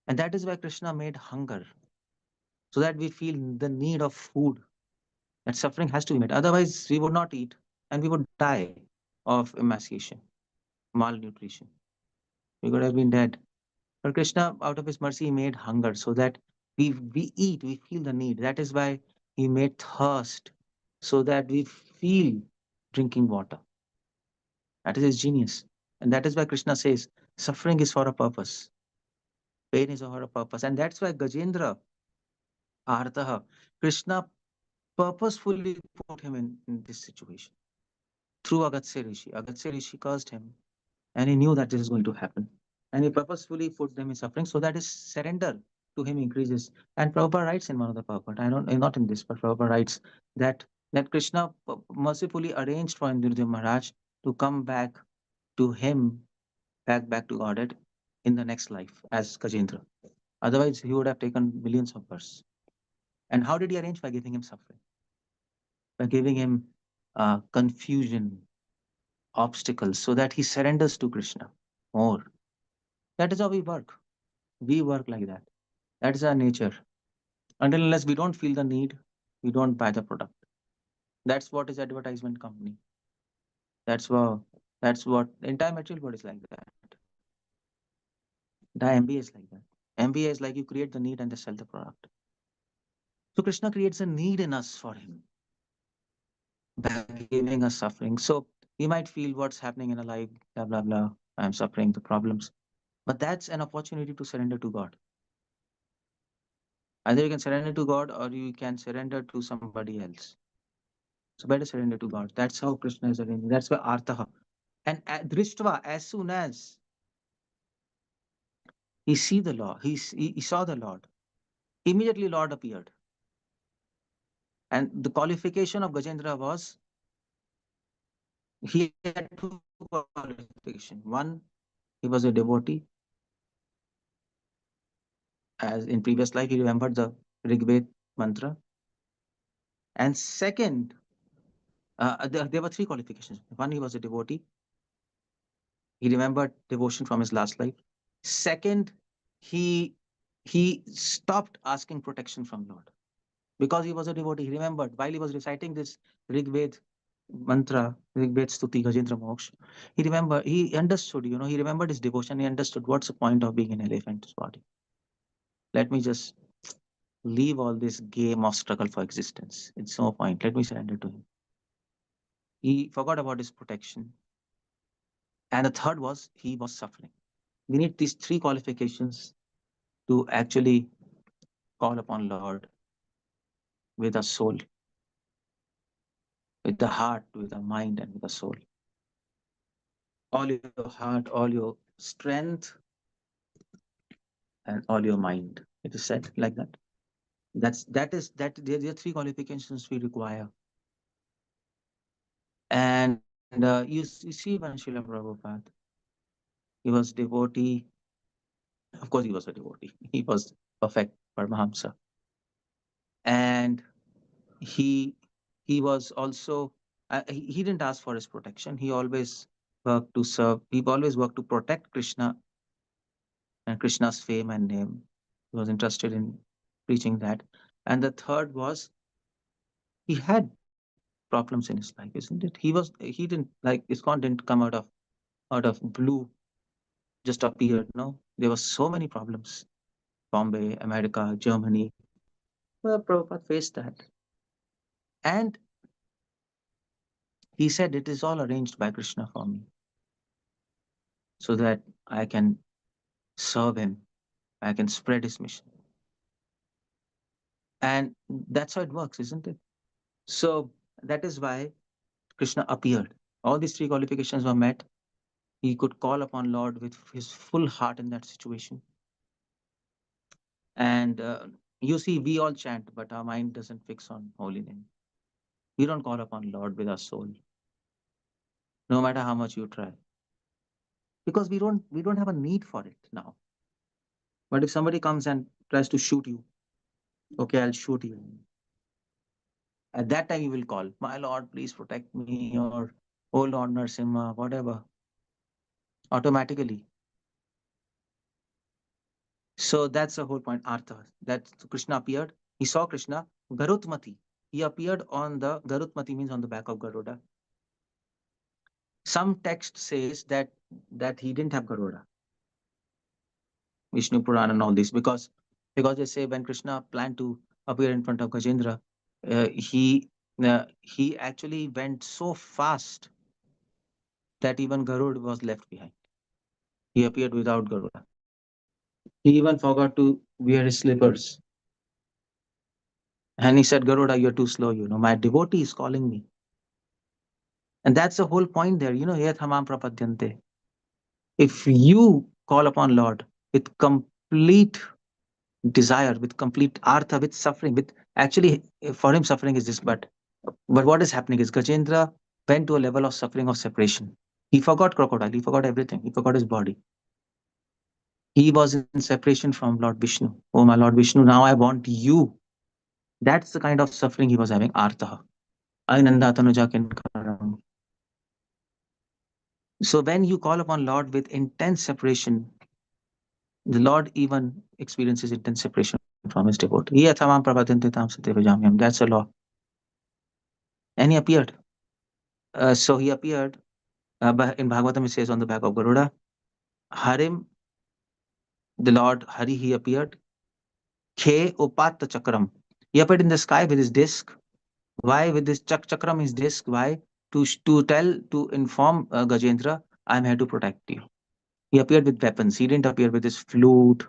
Speaker 8: And that is why Krishna made hunger, so that we feel the need of food. That suffering has to be met. Otherwise, we would not eat and we would die of emaciation, malnutrition. We could have been dead. But Krishna, out of his mercy, made hunger so that we eat, we feel the need. That is why he made thirst, so that we feel drinking water. That is his genius. And that is why Krishna says suffering is for a purpose, pain is for a purpose. And that's why Gajendra, Artaha, Krishna purposefully put him in this situation through Agastya Rishi. Agastya Rishi cursed him, and he knew that this is going to happen. And he purposefully put them in suffering so that his surrender to him increases. And Prabhupada writes in one of the Prabhupada, not in this, but Prabhupada writes that Krishna mercifully arranged for Indradev Maharaj to come back to him, back to Godhead in the next life as Gajendra. Otherwise, he would have taken millions of births. And how did he arrange? By giving him suffering, by giving him confusion, obstacles, so that he surrenders to Krishna more. That is how we work. We work like that. That is our nature. Until unless we don't feel the need, we don't buy the product. That's what is advertisement company. That's what the entire material world is like that. The MBA is like that. MBA is like you create the need and they sell the product. So Krishna creates a need in us for him by giving us suffering. So we might feel what's happening in a life, blah, blah, blah. I'm suffering, the problems. But that's an opportunity to surrender to God. Either you can surrender to God or you can surrender to somebody else. So better surrender to God. That's how Krishna is arranging. That's why Artaha. And Drishtva, as soon as he see the Lord, he saw the Lord, immediately Lord appeared. And the qualification of Gajendra was, he had two qualifications. One, he was a devotee. As in previous life, he remembered the Rigved mantra. And second, there were three qualifications. One, he was a devotee. He remembered devotion from his last life. Second, he stopped asking protection from Lord. Because he was a devotee, he remembered while he was reciting this Rigved mantra, Rigved Stuti, Gajendra Moksha, he understood, he remembered his devotion, he understood what's the point of being an elephant's body. Let me just leave all this game of struggle for existence. It's no point. Let me surrender to him. He forgot about his protection. And the third was, he was suffering. We need these three qualifications to actually call upon Lord with a soul, with the heart, with the mind, and with the soul. All your heart, all your strength, and all your mind. It is said like that. There are three qualifications we require. And you see when Srila Prabhupada, he was devotee. Of course, he was a devotee. He was perfect Paramahamsa. And he was also, he didn't ask for his protection. He always worked to serve. He always worked to protect Krishna and Krishna's fame and name. He was interested in preaching that. And the third was, he had problems in his life, isn't it? He didn't, like ISKCON didn't come out of blue, just appeared. No, There were so many problems. Bombay, America, Germany. Well, Prabhupada faced that. And he said, it is all arranged by Krishna for me, so that I can serve him, I can spread his mission. And that's how it works, isn't it? So that is why Krishna appeared. All these three qualifications were met. He could call upon Lord with his full heart in that situation. And you see, we all chant, but our mind doesn't fix on holy name. We don't call upon Lord with our soul, no matter how much you try, because we don't have a need for it now. But if somebody comes and tries to shoot you, okay, I'll shoot you. At that time, you will call, my Lord, please protect me, or oh Lord Narsimha, whatever. Automatically. So that's the whole point. Artha. That Krishna appeared. He saw Krishna. Garutmati. He appeared on the Garutmati, means on the back of Garuda. Some text says that he didn't have Garuda. Vishnu Purana and all this, because they say when Krishna planned to appear in front of Gajendra, he actually went so fast that even Garuda was left behind. He appeared without Garuda. He even forgot to wear his slippers. And he said, Garuda, you're too slow, my devotee is calling me. And that's the whole point there, Yat Hamam Prapadyante. If you call upon Lord with complete desire, with complete artha, with suffering, with actually for him suffering is this, but what is happening is Gajendra went to a level of suffering of separation. He forgot crocodile, he forgot everything, he forgot his body. He was in separation from Lord Vishnu. Oh my Lord Vishnu, now I want you. That's the kind of suffering he was having, artha. Ainanda tanuja kinkaram. So when you call upon Lord with intense separation, the Lord even experiences intense separation from his devotee. That's a law. And he appeared. So he appeared. In Bhagavatam, it says on the back of Garuda, Harim, the Lord Hari, he appeared. Khe Upatta Chakram. He appeared in the sky with his disc. Why? With this chakram, his disc. Why? To inform Gajendra, I'm here to protect you. He appeared with weapons. He didn't appear with his flute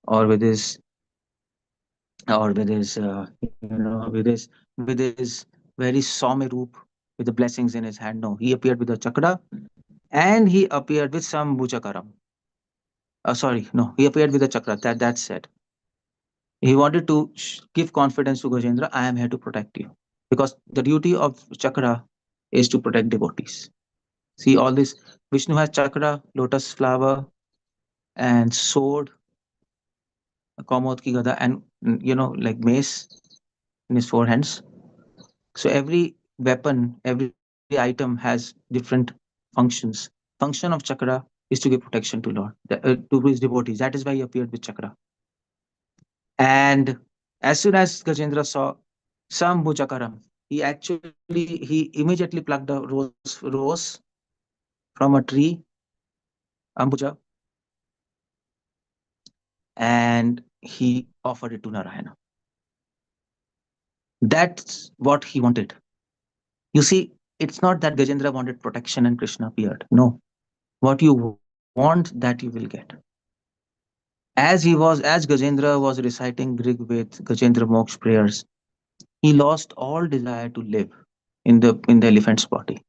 Speaker 8: or with his with his very Soumya roop with the blessings in his hand. No, he appeared with a chakra, and he appeared with some bhujakaram. Sorry, no, he appeared with a chakra. That's said. He wanted to give confidence to Gajendra. I am here to protect you, because the duty of chakra is to protect devotees. See all this. Vishnu has chakra, lotus flower, and sword, Kaumod ki gada, and like mace in his four hands. So every weapon, every item has different functions. Function of chakra is to give protection to Lord, to his devotees. That is why he appeared with chakra. And as soon as Gajendra saw Sambhu Chakaram, he immediately plucked a rose from a tree, Ambuja, and he offered it to Narayana. That's what he wanted. You see, it's not that Gajendra wanted protection and Krishna appeared. No. What you want, that you will get. As Gajendra was reciting Rig Ved, Gajendra Moksha prayers, he lost all desire to live in the elephant's body.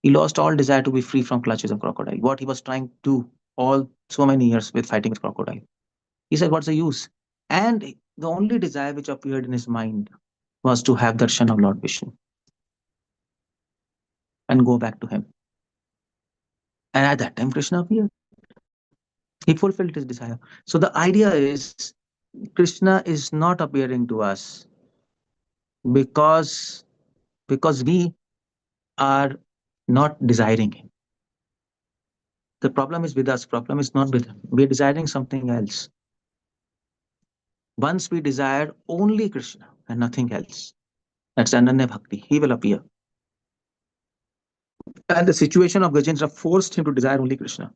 Speaker 8: He lost all desire to be free from clutches of crocodile. What he was trying to do all so many years with fighting with crocodile. He said, what's the use? And the only desire which appeared in his mind was to have darshan of Lord Vishnu and go back to him. And at that time, Krishna appeared. He fulfilled his desire. So the idea is, Krishna is not appearing to us because we are not desiring him. The problem is with us. Problem is not with him. We are desiring something else. Once we desire only Krishna and nothing else, that's Ananya Bhakti. He will appear. And the situation of Gajendra forced him to desire only Krishna.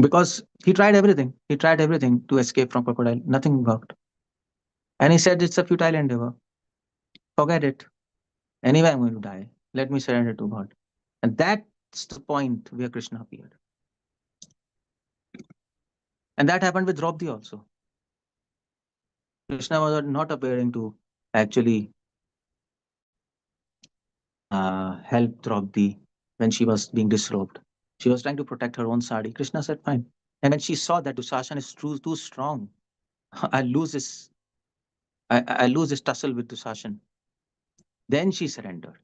Speaker 8: Because he tried everything. He tried everything to escape from crocodile. Nothing worked. And he said, it's a futile endeavor. Forget it. Anyway, I'm going to die. Let me surrender to God. And that's the point where Krishna appeared. And that happened with Draupadi also. Krishna was not appearing to actually help Draupadi when she was being disrobed. She was trying to protect her own sari. Krishna said, fine. And when she saw that Dushasan is too strong, I lose this, I lose this tussle with Dushasan. Then she surrendered.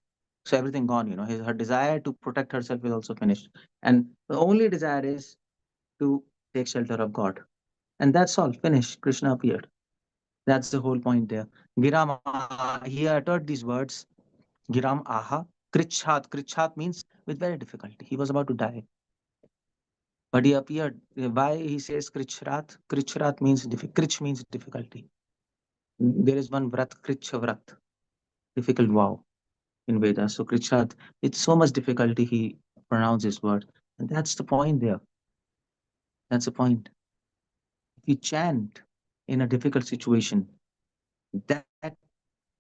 Speaker 8: So everything gone, her desire to protect herself is also finished. And the only desire is to take shelter of God. And that's all, finished. Krishna appeared. That's the whole point there. Giram, he uttered these words, Giram aha, Krichat. Krichat means with very difficulty. He was about to die. But he appeared. Why he says Krichrat? Krichrat means Krich means difficulty. There is one vrat, Kricha vrat, difficult vow in Vedas. So Krichrat, it's so much difficulty he pronounces this word. And that's the point there. That's the point. If you chant in a difficult situation, that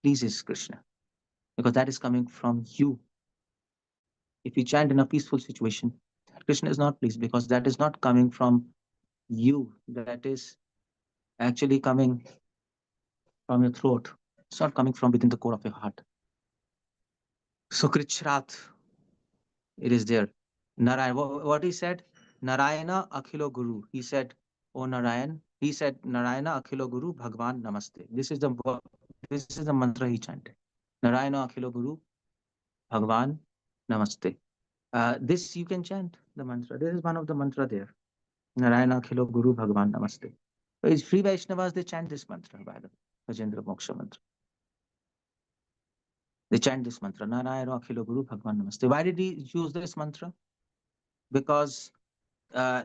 Speaker 8: pleases Krishna. Because that is coming from you. If you chant in a peaceful situation, Krishna is not pleased because that is not coming from you. That is actually coming from your throat. It's not coming from within the core of your heart. So Krichrat, it is there. Narayan, what he said? Narayana Akhilo Guru. He said, oh Narayan. He said, Narayana Akhilo Guru Bhagwan Namaste. This is the mantra he chanted. Narayana Akhilo Guru Bhagwan Namaste. This you can chant the mantra. This is one of the mantra there. Narayana Akhilo Guru Bhagwan Namaste. So it's Sri Vaishnavas, they chant this mantra by the Gajendra Moksha mantra. They chant this mantra, Narayana Akhilo Guru Bhagwan Namaste. Why did he use this mantra? Because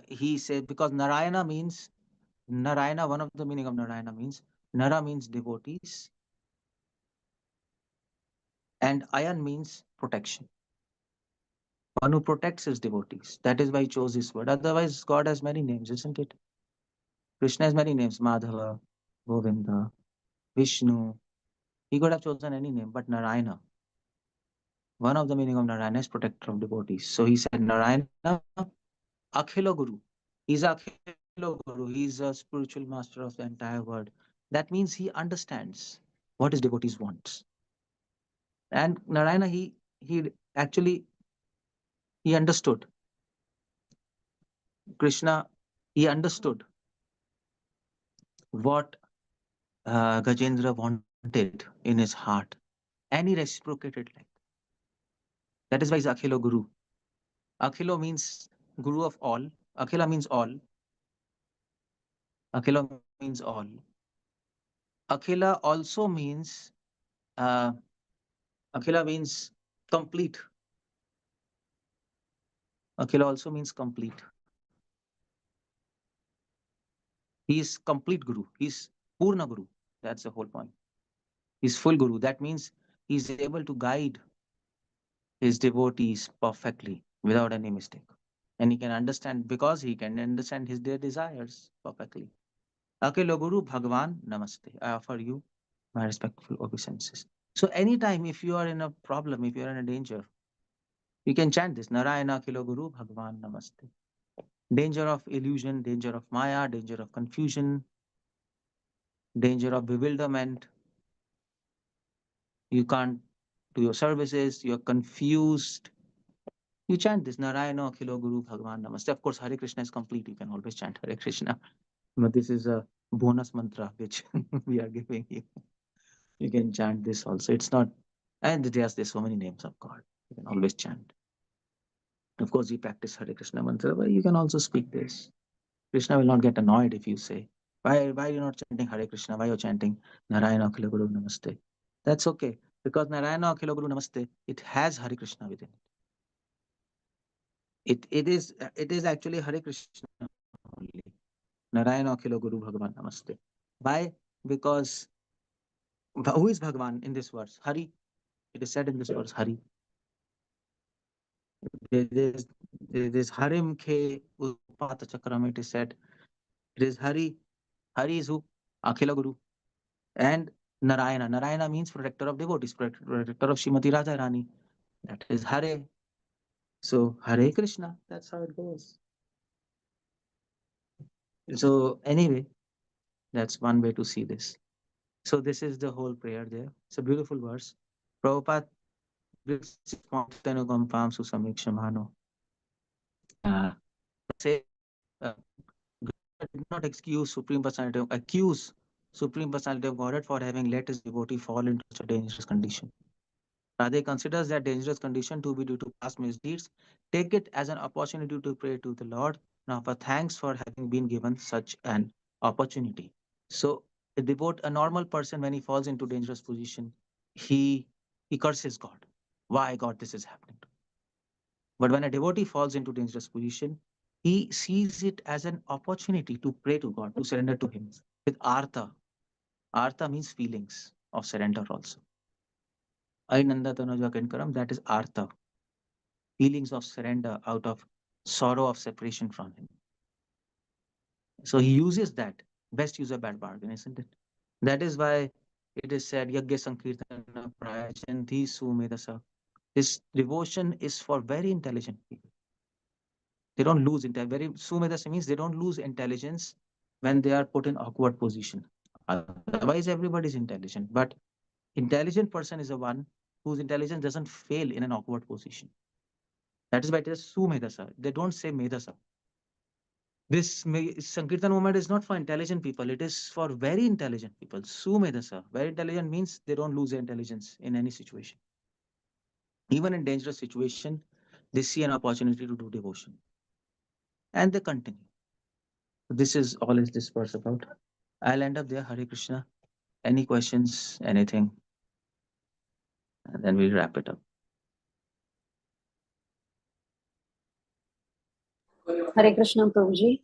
Speaker 8: he said, because Narayana means, Narayana, one of the meaning of Narayana means, Nara means devotees, and Ayan means protection. One who protects his devotees. That is why he chose this word. Otherwise, God has many names, isn't it? Krishna has many names, Madhava, Govinda, Vishnu. He could have chosen any name, but Narayana. One of the meaning of Narayana is protector of devotees. So he said, Narayana, Akhilo Guru. He's Akhilo Guru. He's a spiritual master of the entire world. That means he understands what his devotees want. And Narayana, he actually he understood. Krishna, he understood what Gajendra wanted in his heart, and he reciprocated like that. That is why he's Akhilo Guru. Akhilo means Guru of all. Akhila means all. Akhila means all. Akhila also means uh, Akhila means complete. Akhila also means complete. He is complete Guru. He's Purna Guru. That's the whole point. He's full Guru. That means he's able to guide his devotees perfectly without any mistake. And he can understand because he can understand their desires perfectly. Akhila Guru Bhagwan Namaste. I offer you my respectful obeisances. So anytime if you are in a problem, if you are in a danger, you can chant this Narayana Akhila Guru Bhagwan Namaste. Danger of illusion, danger of Maya, danger of confusion, danger of bewilderment. You can't do your services, you're confused. You chant this Narayana Akhilo Guru Bhagwan Namaste. Of course, Hare Krishna is complete. You can always chant Hare Krishna. But this is a bonus mantra which we are giving you. You can chant this also. It's not, and there's so many names of God. You can always chant. Of course, you practice Hare Krishna mantra, but you can also speak this. Krishna will not get annoyed if you say, why are you not chanting Hare Krishna? Why are you chanting Narayana Akhila Guru Namaste? That's okay. Because Narayana Akhila Guru Namaste, it has Hare Krishna within it. It is actually Hare Krishna only. Narayana Akhila Guru Bhagavan Namaste. Why? Because who is Bhagavan in this verse? Hari. It is said in this verse, Hari. There is Harim Ke Pata Chakram, it is said, it is Hari. Hari is who? Akhila Guru. And Narayana. Narayana means protector of devotees, protector of Shrimati Radha Rani. That is Hare. So Hare Krishna. That's how it goes. So anyway, that's one way to see this. So this is the whole prayer there. It's a beautiful verse. Prabhupada say, did not excuse Supreme Personality, accuse Supreme Personality of Godhead for having let his devotee fall into such a dangerous condition. Rather, he considers that dangerous condition to be due to past misdeeds. Take it as an opportunity to pray to the Lord and offer thanks for having been given such an opportunity. So, a normal person, when he falls into dangerous position, he curses God. Why God this is happening to me? But when a devotee falls into dangerous position, he sees it as an opportunity to pray to God, to surrender to Him with artha. Artha means feelings of surrender also. Ainanda Tanaja Kankaram, that is artha, feelings of surrender out of sorrow of separation from Him. So he uses that. Best use a bad bargain, isn't it? That is why it is said, Yagya Sankirtana Prayajanti Sumedasa. This devotion is for very intelligent people. They don't lose intelligence. Sumedasa means they don't lose intelligence when they are put in awkward position. Otherwise, everybody is intelligent. But intelligent person is the one whose intelligence doesn't fail in an awkward position. That is why it is Sumedasa. They don't say Medasa. This Sankirtan movement is not for intelligent people. It is for very intelligent people. Sumedasa. Very intelligent means they don't lose their intelligence in any situation. Even in dangerous situation, they see an opportunity to do devotion. And they continue. This is all is this verse about. I'll end up there. Hare Krishna. Any questions? Anything? And then we'll wrap it up.
Speaker 1: Hare Krishna, Prabhuji.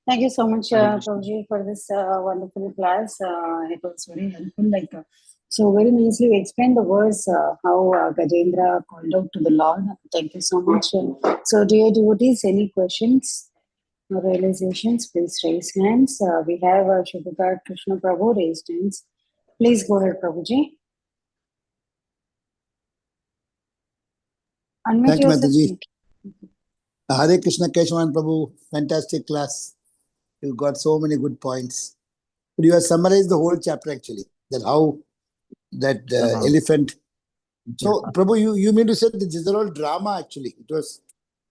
Speaker 1: Thank you so much,
Speaker 8: Hare Krishna.
Speaker 1: Prabhuji, for this wonderful class. It was very helpful. So very nicely you explained the verse, how Gajendra called out to the Lord. Thank you so much. So dear devotees, any questions or realizations, please raise hands. We have Shubhakar Krishna Prabhu raised hands. Please go ahead, Prabhuji. Unmute
Speaker 7: Thank you,
Speaker 1: yourself.
Speaker 7: Mataji. Hare Krishna, Keshavanand Prabhu. Fantastic class. You got so many good points. But you have summarized the whole chapter actually. That how that elephant. So, Prabhu, you mean to say that these are all drama actually? It was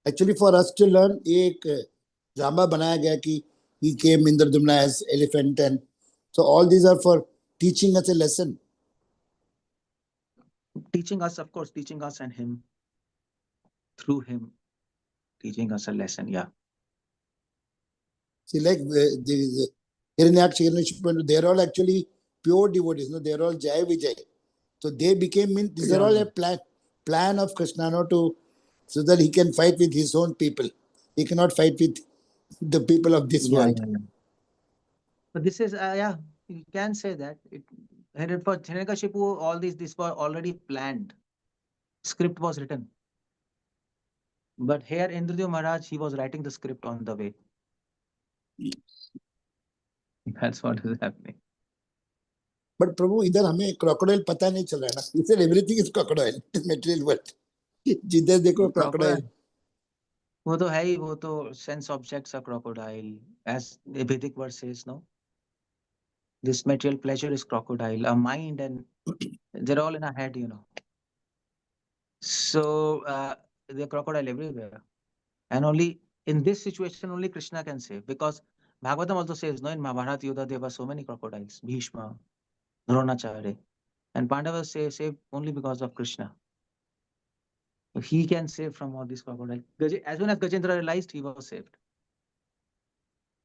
Speaker 7: actually for us to learn. एक drama बनाया गया कि he came Indradumna as elephant, and so all these are for teaching us a lesson.
Speaker 8: Teaching us, of course, teaching us and him, through him, teaching us a lesson. Yeah.
Speaker 7: See, like the Hiranyakshi, Hiranyakshi, they're all actually pure devotees. No, they're all Jai Vijay. So they became, these are all a plan of Krishna, no, to so that he can fight with his own people. He cannot fight with the people of this world.
Speaker 8: But this is, yeah, you can say that. For Hiranyakashipu, all this were already planned. Script was written. But here, Indradev Maharaj, he was writing the script on the way. That's what is happening.
Speaker 7: But Prabhu, इधर हमें crocodile पता नहीं चल रहा है ना. He said everything is crocodile, material world. जिधर देखो crocodile.
Speaker 8: वो तो है ही, वो तो sense objects are crocodile, as the Vedic verse says, no? This material pleasure is crocodile, a mind, and they're all in our head, you know. So the crocodile everywhere, and only in this situation only Krishna can save, because Bhagavatam also says, no, in Mahabharata Yuddha there were so many crocodiles, Bhishma, Dronacharya, and Pandavas saved only because of Krishna. So he can save from all these crocodiles. As soon as Gajendra realized, he was saved.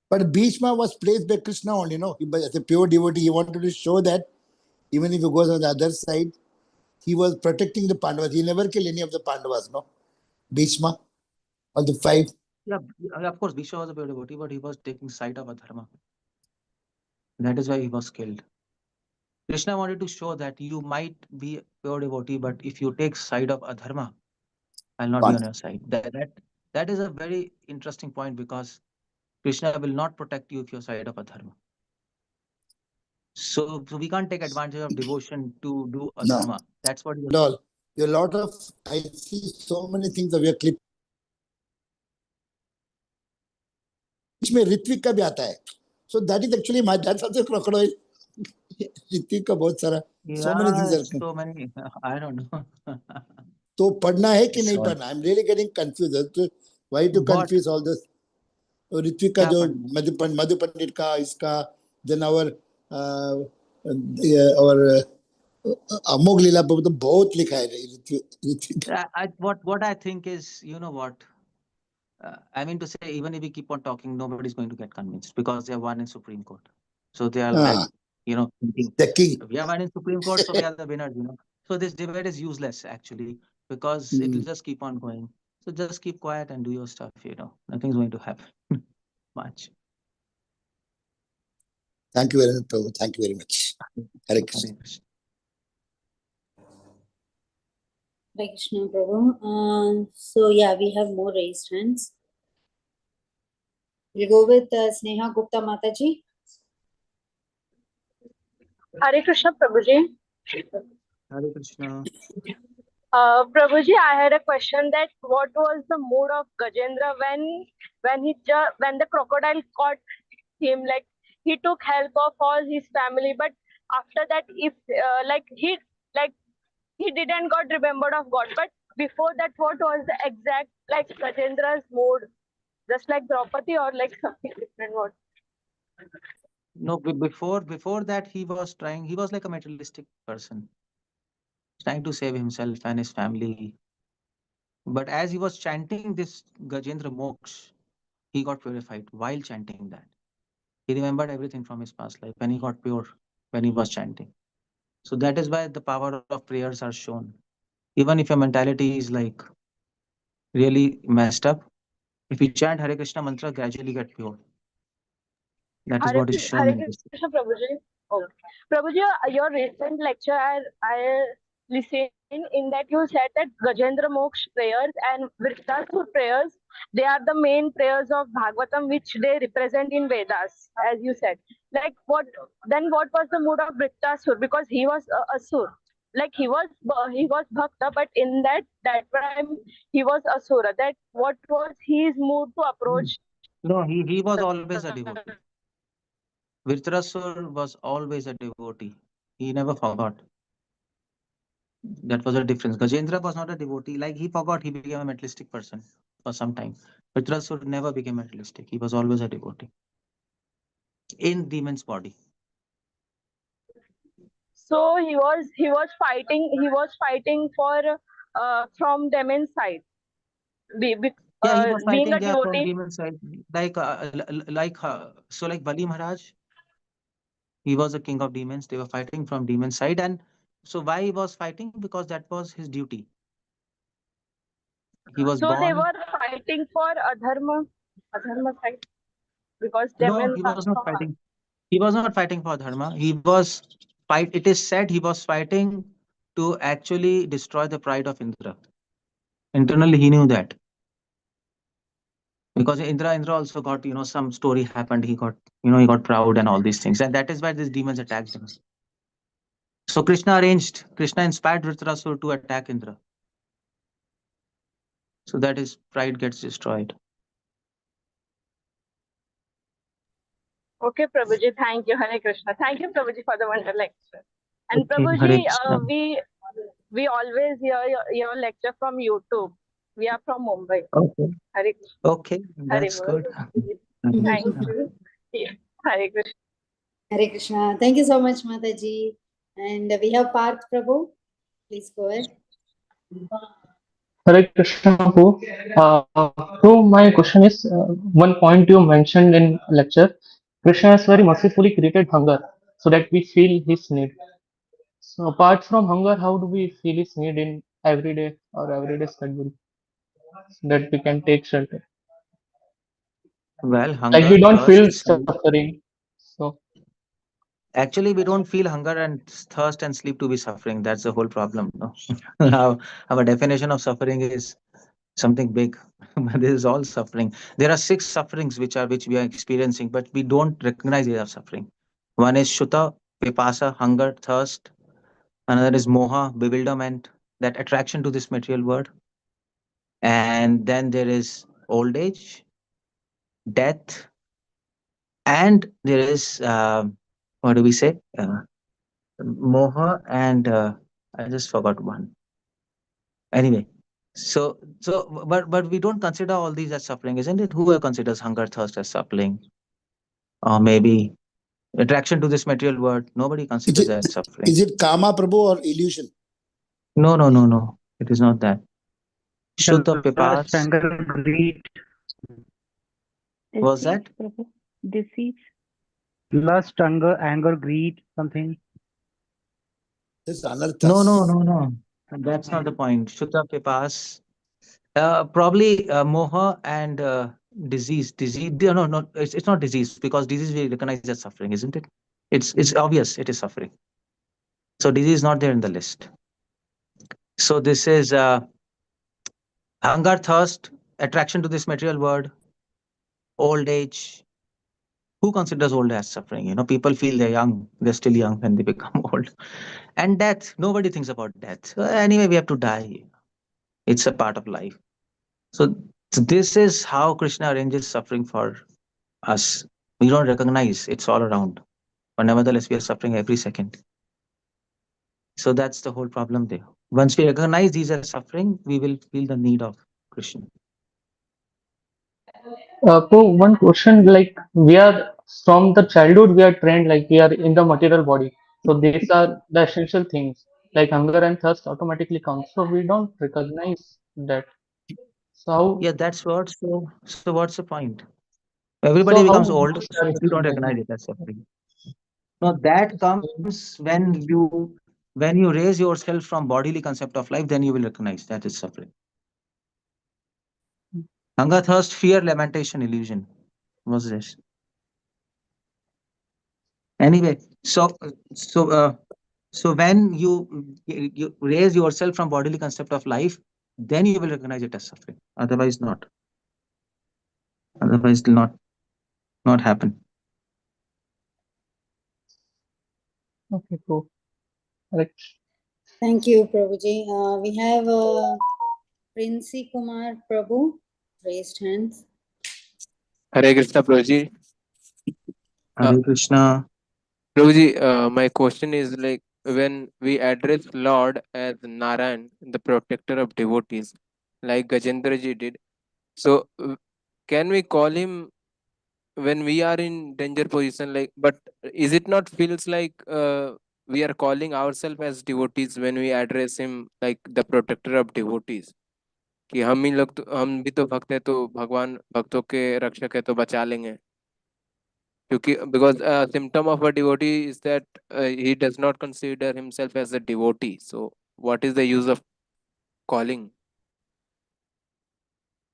Speaker 7: But Bhishma was placed by Krishna only, no? As a pure devotee, he wanted to show that even if he goes on the other side, he was protecting the Pandavas. He never killed any of the Pandavas, no? Bhishma, all the 5.
Speaker 8: Yeah, of course, Bhishma was a pure devotee, but he was taking side of Adharma. That is why he was killed. Krishna wanted to show that you might be a pure devotee, but if you take side of Adharma, I'll not be on your side. That is a very interesting point because Krishna will not protect you if you're side of adharma. So we can't take advantage of devotion to do
Speaker 7: No,
Speaker 8: adharma. That's what
Speaker 7: at all. A lot of, I see so many things that we are clip. इसमें ऋत्विक का भी आता है. So that is actually my, that's also crocodile. Ritwik का बहुत सारा, so many things
Speaker 8: Yeah,
Speaker 7: are.
Speaker 8: so many. I don't know.
Speaker 7: तो पढ़ना है कि नहीं
Speaker 8: Sorry.
Speaker 7: पढ़ना? I'm really getting confused. So why to
Speaker 8: What?
Speaker 7: confuse all this? और ऋत्विक का
Speaker 8: क्या
Speaker 7: जो
Speaker 8: पढ़ना है?
Speaker 7: मधु पंडित का, इसका, then our और अमोघ लीला पर तो बहुत लिखा है Ritwik.
Speaker 8: What I think is, you know what? I mean to say, even if we keep on talking, nobody's going to get convinced because they are one in Supreme Court. So they are like, thinking,
Speaker 7: The king.
Speaker 8: we are one in Supreme Court, so we are the winners. So this debate is useless actually because it will just keep on going. So just keep quiet and do your stuff. Nothing's going to happen much.
Speaker 7: Thank you very much, Prabhu. Thank you very much. Hare Krishna.
Speaker 8: Hare Krishna.
Speaker 1: Hare Krishna, Prabhu. So yeah, we have more raised hands. We'll go with Sneha Gupta Mataji.
Speaker 9: Hare Krishna, Prabhuji.
Speaker 8: Hare Krishna.
Speaker 9: Prabhuji, I had a question that what was the mood of Gajendra when the crocodile caught him? Like he took help of all his family, but after that, if he didn't got remembered of God. But before that, what was the exact Gajendra's mood? Just like Draupadi or like something different? What?
Speaker 8: No, before that, he was like a materialistic person, trying to save himself and his family. But as he was chanting this Gajendra Moksha, he got purified while chanting that. He remembered everything from his past life when he got pure, when he was chanting. So that is why the power of prayers are shown. Even if your mentality is like really messed up, if you chant Hare Krishna mantra, gradually get pure. That is what is shown
Speaker 9: Hare
Speaker 8: in this.
Speaker 9: Krishna, Prabhuji. Oh, Prabhuji, your recent lecture, I listened in that you said that Gajendra Moksha prayers and Vritasur prayers, they are the main prayers of Bhagavatam which they represent in Vedas, as you said. Like what was the mood of Vritasur? Because he was Asur. Like he was Bhakta, but in that time he was Asura. That what was his mood to approach?
Speaker 8: No, he was always a devotee. Vritrasur was always a devotee. He never forgot. That was a difference. Gajendra was not a devotee. Like he forgot, he became a materialistic person for some time. Vritrasur never became materialistic. He was always a devotee in demon's body.
Speaker 9: So he was fighting for from demon's side.
Speaker 8: Yeah, he was
Speaker 9: Being a
Speaker 8: fighting from
Speaker 9: devotee.
Speaker 8: demon's side. Like so like Bali Maharaj, he was a king of demons. They were fighting from demon's side, and so why he was fighting? Because that was his duty. He was
Speaker 9: So they
Speaker 8: born.
Speaker 9: were fighting for adharma side because
Speaker 8: No,
Speaker 9: demons
Speaker 8: he
Speaker 9: are
Speaker 8: was not
Speaker 9: from.
Speaker 8: fighting. He was not fighting for dharma. It is said he was fighting to actually destroy the pride of Indra. Internally, he knew that. Because Indra also got, some story happened. He got proud and all these things. And that is why these demons attacked him. So Krishna inspired Dhritarashtra to attack Indra. So that his pride gets destroyed.
Speaker 9: Okay, Prabhuji, thank you, Hare Krishna. Thank you, Prabhuji, for the wonderful lecture. And
Speaker 8: Okay, Hare
Speaker 9: Prabhuji,
Speaker 8: Krishna.
Speaker 9: we always hear your lecture from YouTube. We are from Mumbai.
Speaker 8: Okay.
Speaker 9: Hare Krishna.
Speaker 8: Okay,
Speaker 9: Hare
Speaker 8: that's
Speaker 9: Bol.
Speaker 8: good.
Speaker 9: Thank you. Yeah. Hare Krishna.
Speaker 1: Hare Krishna. Thank you so much, Mataji. And we have Parth Prabhu. Please go ahead.
Speaker 10: Hare Krishna, Prabhu. So my question is, one point you mentioned in lecture, Krishna has very mercifully created hunger so that we feel his need. So apart from hunger, how do we feel his need in everyday or everyday schedule so that we can take shelter?
Speaker 8: Well,
Speaker 10: Like
Speaker 8: hunger,
Speaker 10: we don't
Speaker 8: thirst,
Speaker 10: feel
Speaker 8: sleep.
Speaker 10: suffering. So
Speaker 8: Actually, we don't feel hunger and thirst and sleep to be suffering. That's the whole problem. No? Our definition of suffering is something big. But this is all suffering. There are 6 sufferings which we are experiencing, but we don't recognize they are suffering. One is Shuta, Vipasa, hunger, thirst. Another is Moha, bewilderment, that attraction to this material world. And then there is old age, death, and there is, what do we say? Moha and I just forgot one. Anyway, but we don't consider all these as suffering, isn't it? Who considers hunger, thirst as suffering, or maybe attraction to this material world? Nobody considers that suffering.
Speaker 7: Is it karma, Prabhu, or illusion?
Speaker 8: No, no, no, no. It is not that. Shuddha
Speaker 11: The lust,
Speaker 8: pipas.
Speaker 11: anger, greed,
Speaker 8: Was that?
Speaker 12: Prabhu. Deceit.
Speaker 11: lust, anger, greed, something.
Speaker 7: This anarthas.
Speaker 8: No, no, no, no. That's not the point. Shuddha pipas. Probably moha and disease. Disease. No, no, it's not disease, because disease we recognize as suffering, isn't it? It's obvious it is suffering. So disease is not there in the list. So this is hunger, thirst, attraction to this material world, old age. Who considers old as suffering? You know, people feel they're young, they're still young when they become old. And death, nobody thinks about death. Anyway, we have to die. It's a part of life. So this is how Krishna arranges suffering for us. We don't recognize it's all around, but nevertheless, we are suffering every second. So that's the whole problem there. Once we recognize these as suffering, we will feel the need of Krishna.
Speaker 10: So one question, like we are from the childhood, we are trained like we are in the material body. So these are the essential things like hunger and thirst automatically come. So we don't recognize that. So how,
Speaker 8: Yeah, that's what. So what's the point? Everybody
Speaker 10: so how
Speaker 8: becomes
Speaker 10: we
Speaker 8: old
Speaker 10: start
Speaker 8: if you don't
Speaker 10: recognizing?
Speaker 8: recognize it as suffering. Now that comes when you raise yourself from bodily concept of life, then you will recognize that is suffering. Hunger, thirst, fear, lamentation, illusion. What's this? Anyway, so when you raise yourself from bodily concept of life, then you will recognize it as suffering. Otherwise, not. Otherwise, it will not happen.
Speaker 10: Okay, cool. Like,
Speaker 1: Thank you, Prabhuji. We have Princey Kumar Prabhu, raised hands.
Speaker 13: Hare Krishna, Prabhuji.
Speaker 8: Hare Krishna.
Speaker 13: Prabhuji, my question is like when we address Lord as Narayan, the protector of devotees, like Gajendra ji did, so can we call him when we are in danger position? Like, but is it not feels like we are calling ourselves as devotees when we address him like the protector of devotees? कि हम ही लोग हम भी तो भक्त है, तो भगवान भक्तों के रक्षक है, तो बचा लेंगे. Because a symptom of a devotee is that he does not consider himself as a devotee. So what is the use of calling?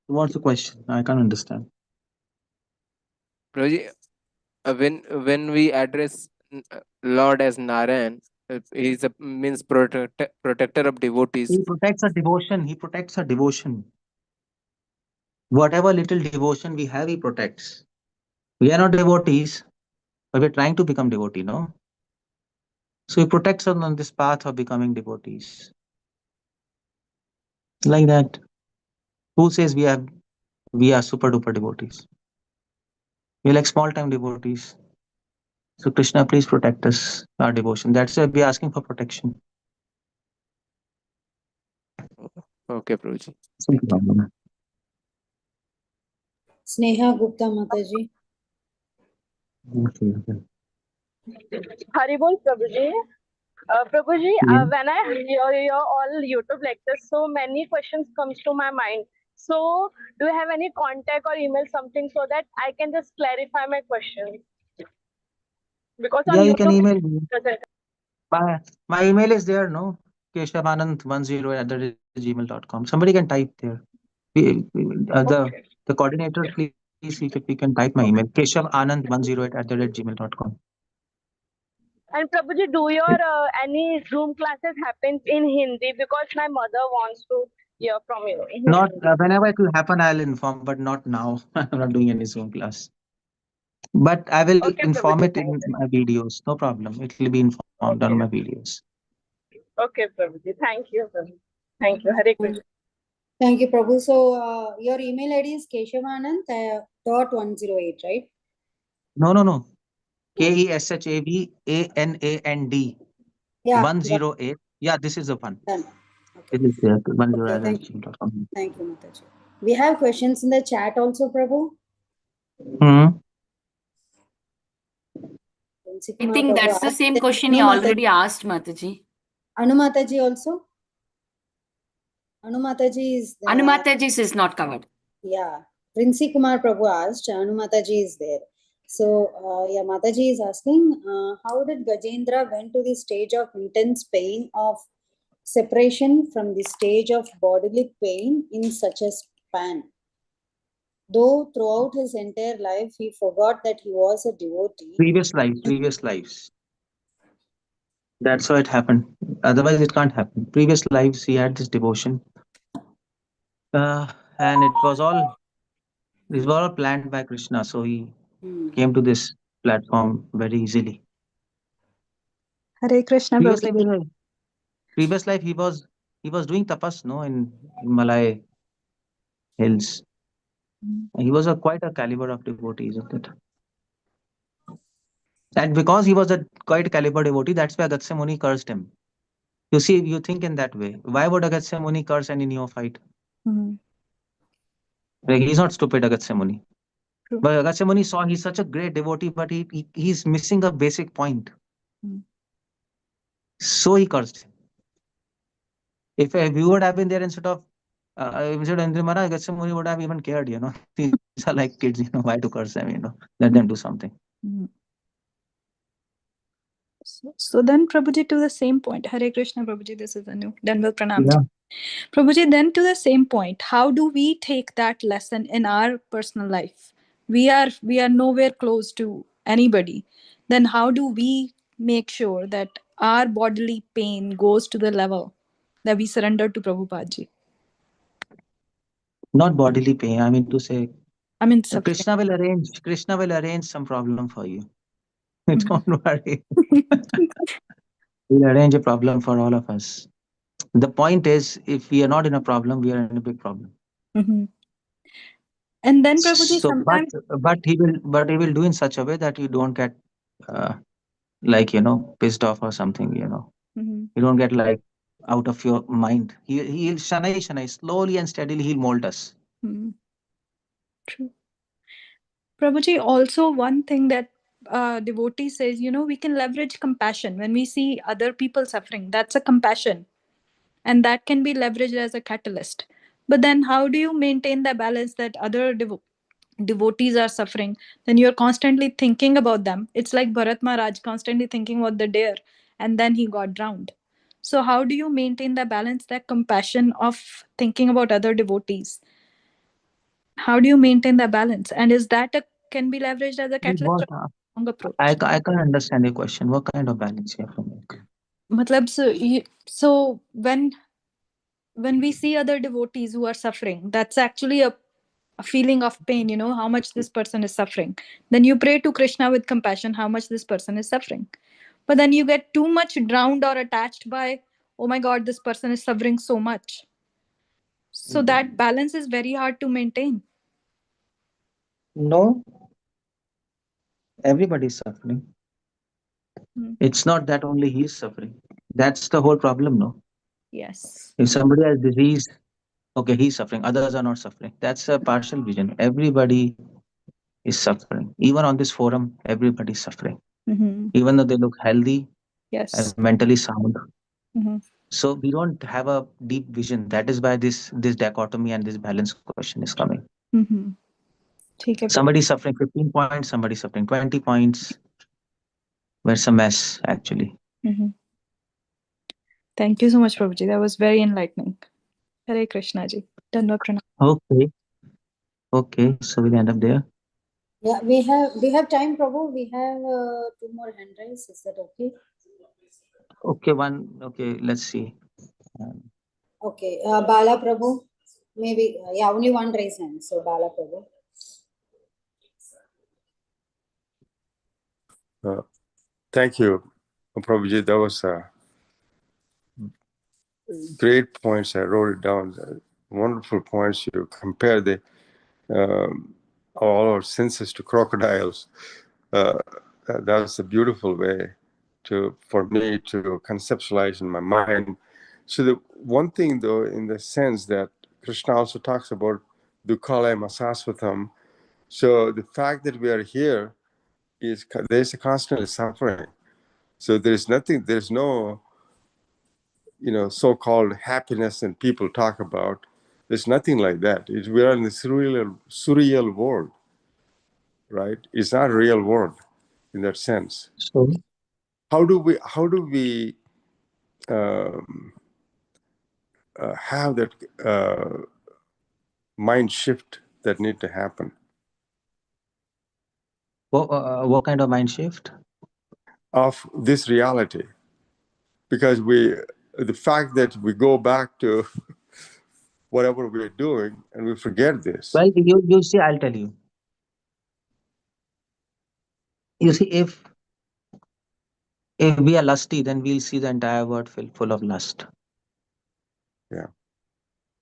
Speaker 8: What's the question? I can't understand.
Speaker 13: Prabhuji, when we address Lord as Narayan, he is a means protector of devotees.
Speaker 8: He protects our devotion. He protects our devotion. Whatever little devotion we have, he protects. We are not devotees, but we're trying to become devotee, no? So he protects us on this path of becoming devotees. Like that. Who says we are super duper devotees? We're like small time devotees. So Krishna, please protect us, our devotion. That's why we're asking for protection.
Speaker 13: Okay, Prabhuji.
Speaker 1: Sneha Gupta Mataji.
Speaker 8: Okay.
Speaker 9: Haribol Prabhuji. Prabhuji,
Speaker 8: Yeah.
Speaker 9: when I hear your all YouTube lectures, so many questions comes to my mind. So, do you have any contact or email something so that I can just clarify my questions? Because on
Speaker 8: Yeah, you can
Speaker 9: YouTube,
Speaker 8: email me. My email is there, no? Keshavanand10@gmail.com. Somebody can type there. The coordinator, please, we can type my email. Keshavanand10@gmail.com.
Speaker 9: and Prabhuji, do your any Zoom classes happens in Hindi? Because my mother wants to hear from you.
Speaker 8: Not whenever it will happen, I'll inform, but not now. I'm not doing any Zoom class. But I will
Speaker 9: Okay,
Speaker 8: inform
Speaker 9: Prabhuji,
Speaker 8: it in
Speaker 9: thank you.
Speaker 8: my videos. No problem. It will be informed on
Speaker 9: Okay.
Speaker 8: my videos.
Speaker 9: Okay, Prabhuji. Thank you, Prabhuji. Thank you. Hare Krishna.
Speaker 1: Thank you, Prabhu. So, your email ID is Keshavanand .108, right?
Speaker 8: No. KESHAVANAND
Speaker 1: Yeah.
Speaker 8: 108. Yeah, this is the one.
Speaker 1: Done. Okay.
Speaker 8: This is the
Speaker 1: Okay, thank you.
Speaker 8: 108@gmail.com.
Speaker 1: Thank you, Mataji. We have questions in the chat also, Prabhu.
Speaker 2: I think that's the same question he already asked, Mataji.
Speaker 1: Anumataji also? Anumataji is there.
Speaker 2: Anumataji is not covered.
Speaker 1: Yeah. Princy Kumar Prabhu asked, Anumataji is there. So, yeah, Mataji is asking, how did Gajendra went to the stage of intense pain of separation from the stage of bodily pain in such a span? Though throughout his entire life, he forgot that he was a devotee.
Speaker 8: Previous lives. That's how it happened. Otherwise, it can't happen. Previous lives, he had this devotion, and these were all planned by Krishna. So he came to this platform very easily.
Speaker 12: Hare Krishna,
Speaker 8: Previous
Speaker 12: Prabhuji.
Speaker 8: life, he was doing tapas, no, in Malay hills. He was quite a caliber of devotee, isn't it? And because he was a quite caliber devotee, that's why Agastya Muni cursed him. You see, you think in that way. Why would Agastya Muni curse any neophyte? Like, he's not stupid, Agastya Muni.
Speaker 12: True.
Speaker 8: But Agastya Muni saw he's such a great devotee, but he's missing a basic point. So he cursed him. If we would have been there instead of Indra Maharaj, Agastya Muni would have even cared, These are like kids, why to curse them, let them do something.
Speaker 12: So then, Prabhuji, to the same point, Hare Krishna, Prabhuji, this is Anu, Danval Pranam.
Speaker 8: Yeah.
Speaker 12: Prabhuji, then to the same point, how do we take that lesson in our personal life? We are nowhere close to anybody. Then how do we make sure that our bodily pain goes to the level that we surrender to Prabhupada?
Speaker 8: Not bodily pain, I mean to say,
Speaker 12: suffering.
Speaker 8: Krishna will arrange some problem for you. Don't worry. He'll arrange a problem for all of us. The point is, if we are not in a problem, we are in a big problem.
Speaker 12: And then, Prabhuji,
Speaker 8: So,
Speaker 12: sometimes...
Speaker 8: but he will do in such a way that you don't get pissed off or something. You don't get like out of your mind. He'll shanai slowly and steadily he'll mold us.
Speaker 12: True. Prabhuji, also one thing that devotee says, we can leverage compassion when we see other people suffering. That's a compassion, and that can be leveraged as a catalyst. But then how do you maintain the balance that other devotees are suffering? Then you're constantly thinking about them. It's like Bharat Maharaj constantly thinking about the deer, and then he got drowned. So how do you maintain the balance, that compassion of thinking about other devotees? How do you maintain the balance? And is that can be leveraged as a catalyst or a wrong approach?
Speaker 8: I can't understand your question. What kind of balance you have to make?
Speaker 12: Matlab, so when we see other devotees who are suffering, that's actually a feeling of pain, how much this person is suffering. Then you pray to Krishna with compassion, how much this person is suffering. But then you get too much drowned or attached by, oh my God, this person is suffering so much. So that balance is very hard to maintain.
Speaker 8: No. Everybody is suffering. It's not that only he is suffering. That's the whole problem, no?
Speaker 12: Yes.
Speaker 8: If somebody has disease, okay, he's suffering, others are not suffering. That's a partial vision. Everybody is suffering. Even on this forum, everybody is suffering. Even though they look healthy and mentally sound. So we don't have a deep vision. That is why this dichotomy and this balance question is coming. Somebody is suffering 15 points, somebody is suffering 20 points. Where's a mess, actually?
Speaker 12: Thank you so much, Prabhuji. That was very enlightening. Hare Krishna ji. Dandavat pranam.
Speaker 8: Okay. So we'll end up there.
Speaker 1: Yeah, we have time, Prabhu. We have 2 more hand raises. Is that okay?
Speaker 8: Okay, let's see.
Speaker 1: Okay, Bala Prabhu, maybe, yeah, only one raise hand. So Bala Prabhu.
Speaker 14: Thank you, Prabhuji. That was great points. I wrote it down. Wonderful points. You compare the all our senses to crocodiles. That's a beautiful way for me to conceptualize in my mind. So the one thing, though, in the sense that Krishna also talks about dukkhalaya masasvatam. So the fact that we are here is there's a constant suffering. So there's no, so-called happiness and people talk about. There's nothing like that. We are in the surreal world, right? It's not a real world in that sense.
Speaker 8: So
Speaker 14: How do we have that mind shift that need to happen?
Speaker 8: what kind of mind shift?
Speaker 14: Of this reality, because the fact that we go back to whatever we're doing and we forget this.
Speaker 8: Well, you see, I'll tell you. You see, if we are lusty, then we'll see the entire world full of lust.
Speaker 14: Yeah.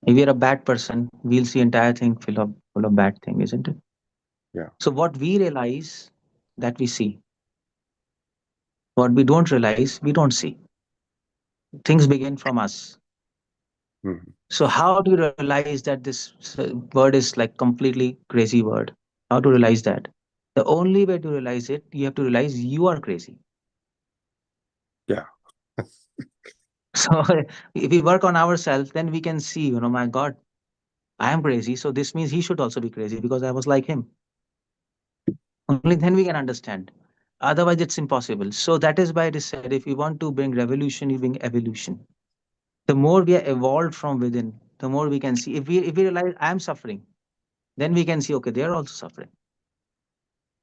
Speaker 8: If we are a bad person, we'll see entire thing full of bad thing, isn't it?
Speaker 14: Yeah.
Speaker 8: So what we realize, that we see. What we don't realize, we don't see. Things begin from us.
Speaker 14: Mm-hmm.
Speaker 8: So how do you realize that this word is like completely crazy word? How to realize that? The only way to realize it, you have to realize you are crazy.
Speaker 14: Yeah.
Speaker 8: So if we work on ourselves, then we can see, my God, I am crazy. So this means he should also be crazy because I was like him. Only then we can understand. Otherwise, it's impossible. So that is why it is said, if you want to bring revolution, you bring evolution. The more we are evolved from within, the more we can see. If we realize I'm suffering, then we can see, okay, they're also suffering.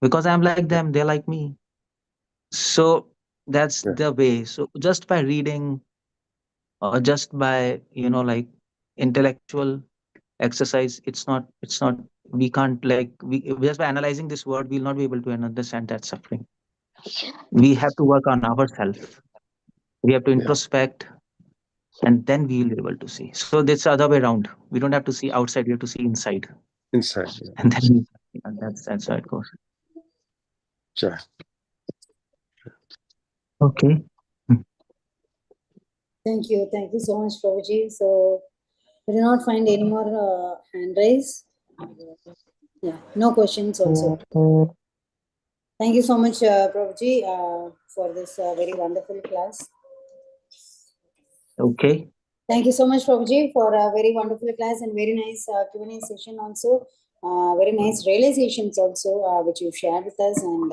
Speaker 8: Because I'm like them, they're like me. So that's the way. So just by reading or just by, like intellectual exercise, it's not, we can't we just by analyzing this word, we'll not be able to understand that suffering. We have to work on ourselves. We have to introspect, and then we will be able to see. So it's the other way around. We don't have to see outside, we have to see inside.
Speaker 14: Inside.
Speaker 8: And then that's how it goes.
Speaker 14: Sure.
Speaker 8: Okay.
Speaker 1: Thank you so much, Prabhuji. So we do not find any more hand raise. Yeah, no questions also. Thank you so much, Prabhuji, for this very wonderful class.
Speaker 8: Okay.
Speaker 1: Thank you so much, Prabhuji, for a very wonderful class and very nice Q&A session also. Very nice realizations also, which you shared with us. And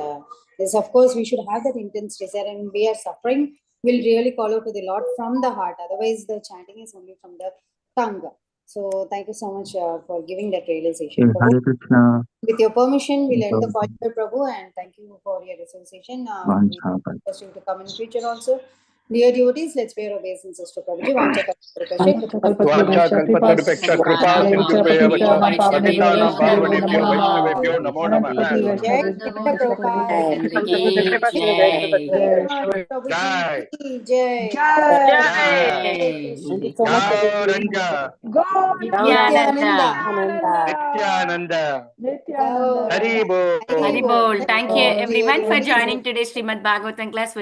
Speaker 1: yes, of course, we should have that intense desire, and we are suffering. We'll really call out to the Lord from the heart. Otherwise, the chanting is only from the tongue. So thank you so much for giving that realization. Prabhu,
Speaker 8: Hare Krishna.
Speaker 1: with your permission, we'll end the call here, Prabhu, and thank you for your association. We request you to come in future also. Dear devotees, let's pay our obeisances to Prabhuji.
Speaker 15: वाञ्छाकल्पतरुभ्यश्च कृपा सिन्धुभ्यः पतितानां पावनेभ्यो वैष्णवेभ्यो नमो नमः
Speaker 1: Jai Prabhupada.
Speaker 15: जय
Speaker 1: Jai. Thank you so much, Prabhuji. Nityananda.
Speaker 15: Nityanand Hari बोल
Speaker 2: Hari Bol. Thank you everyone for joining today's Srimad Bhagavatam class.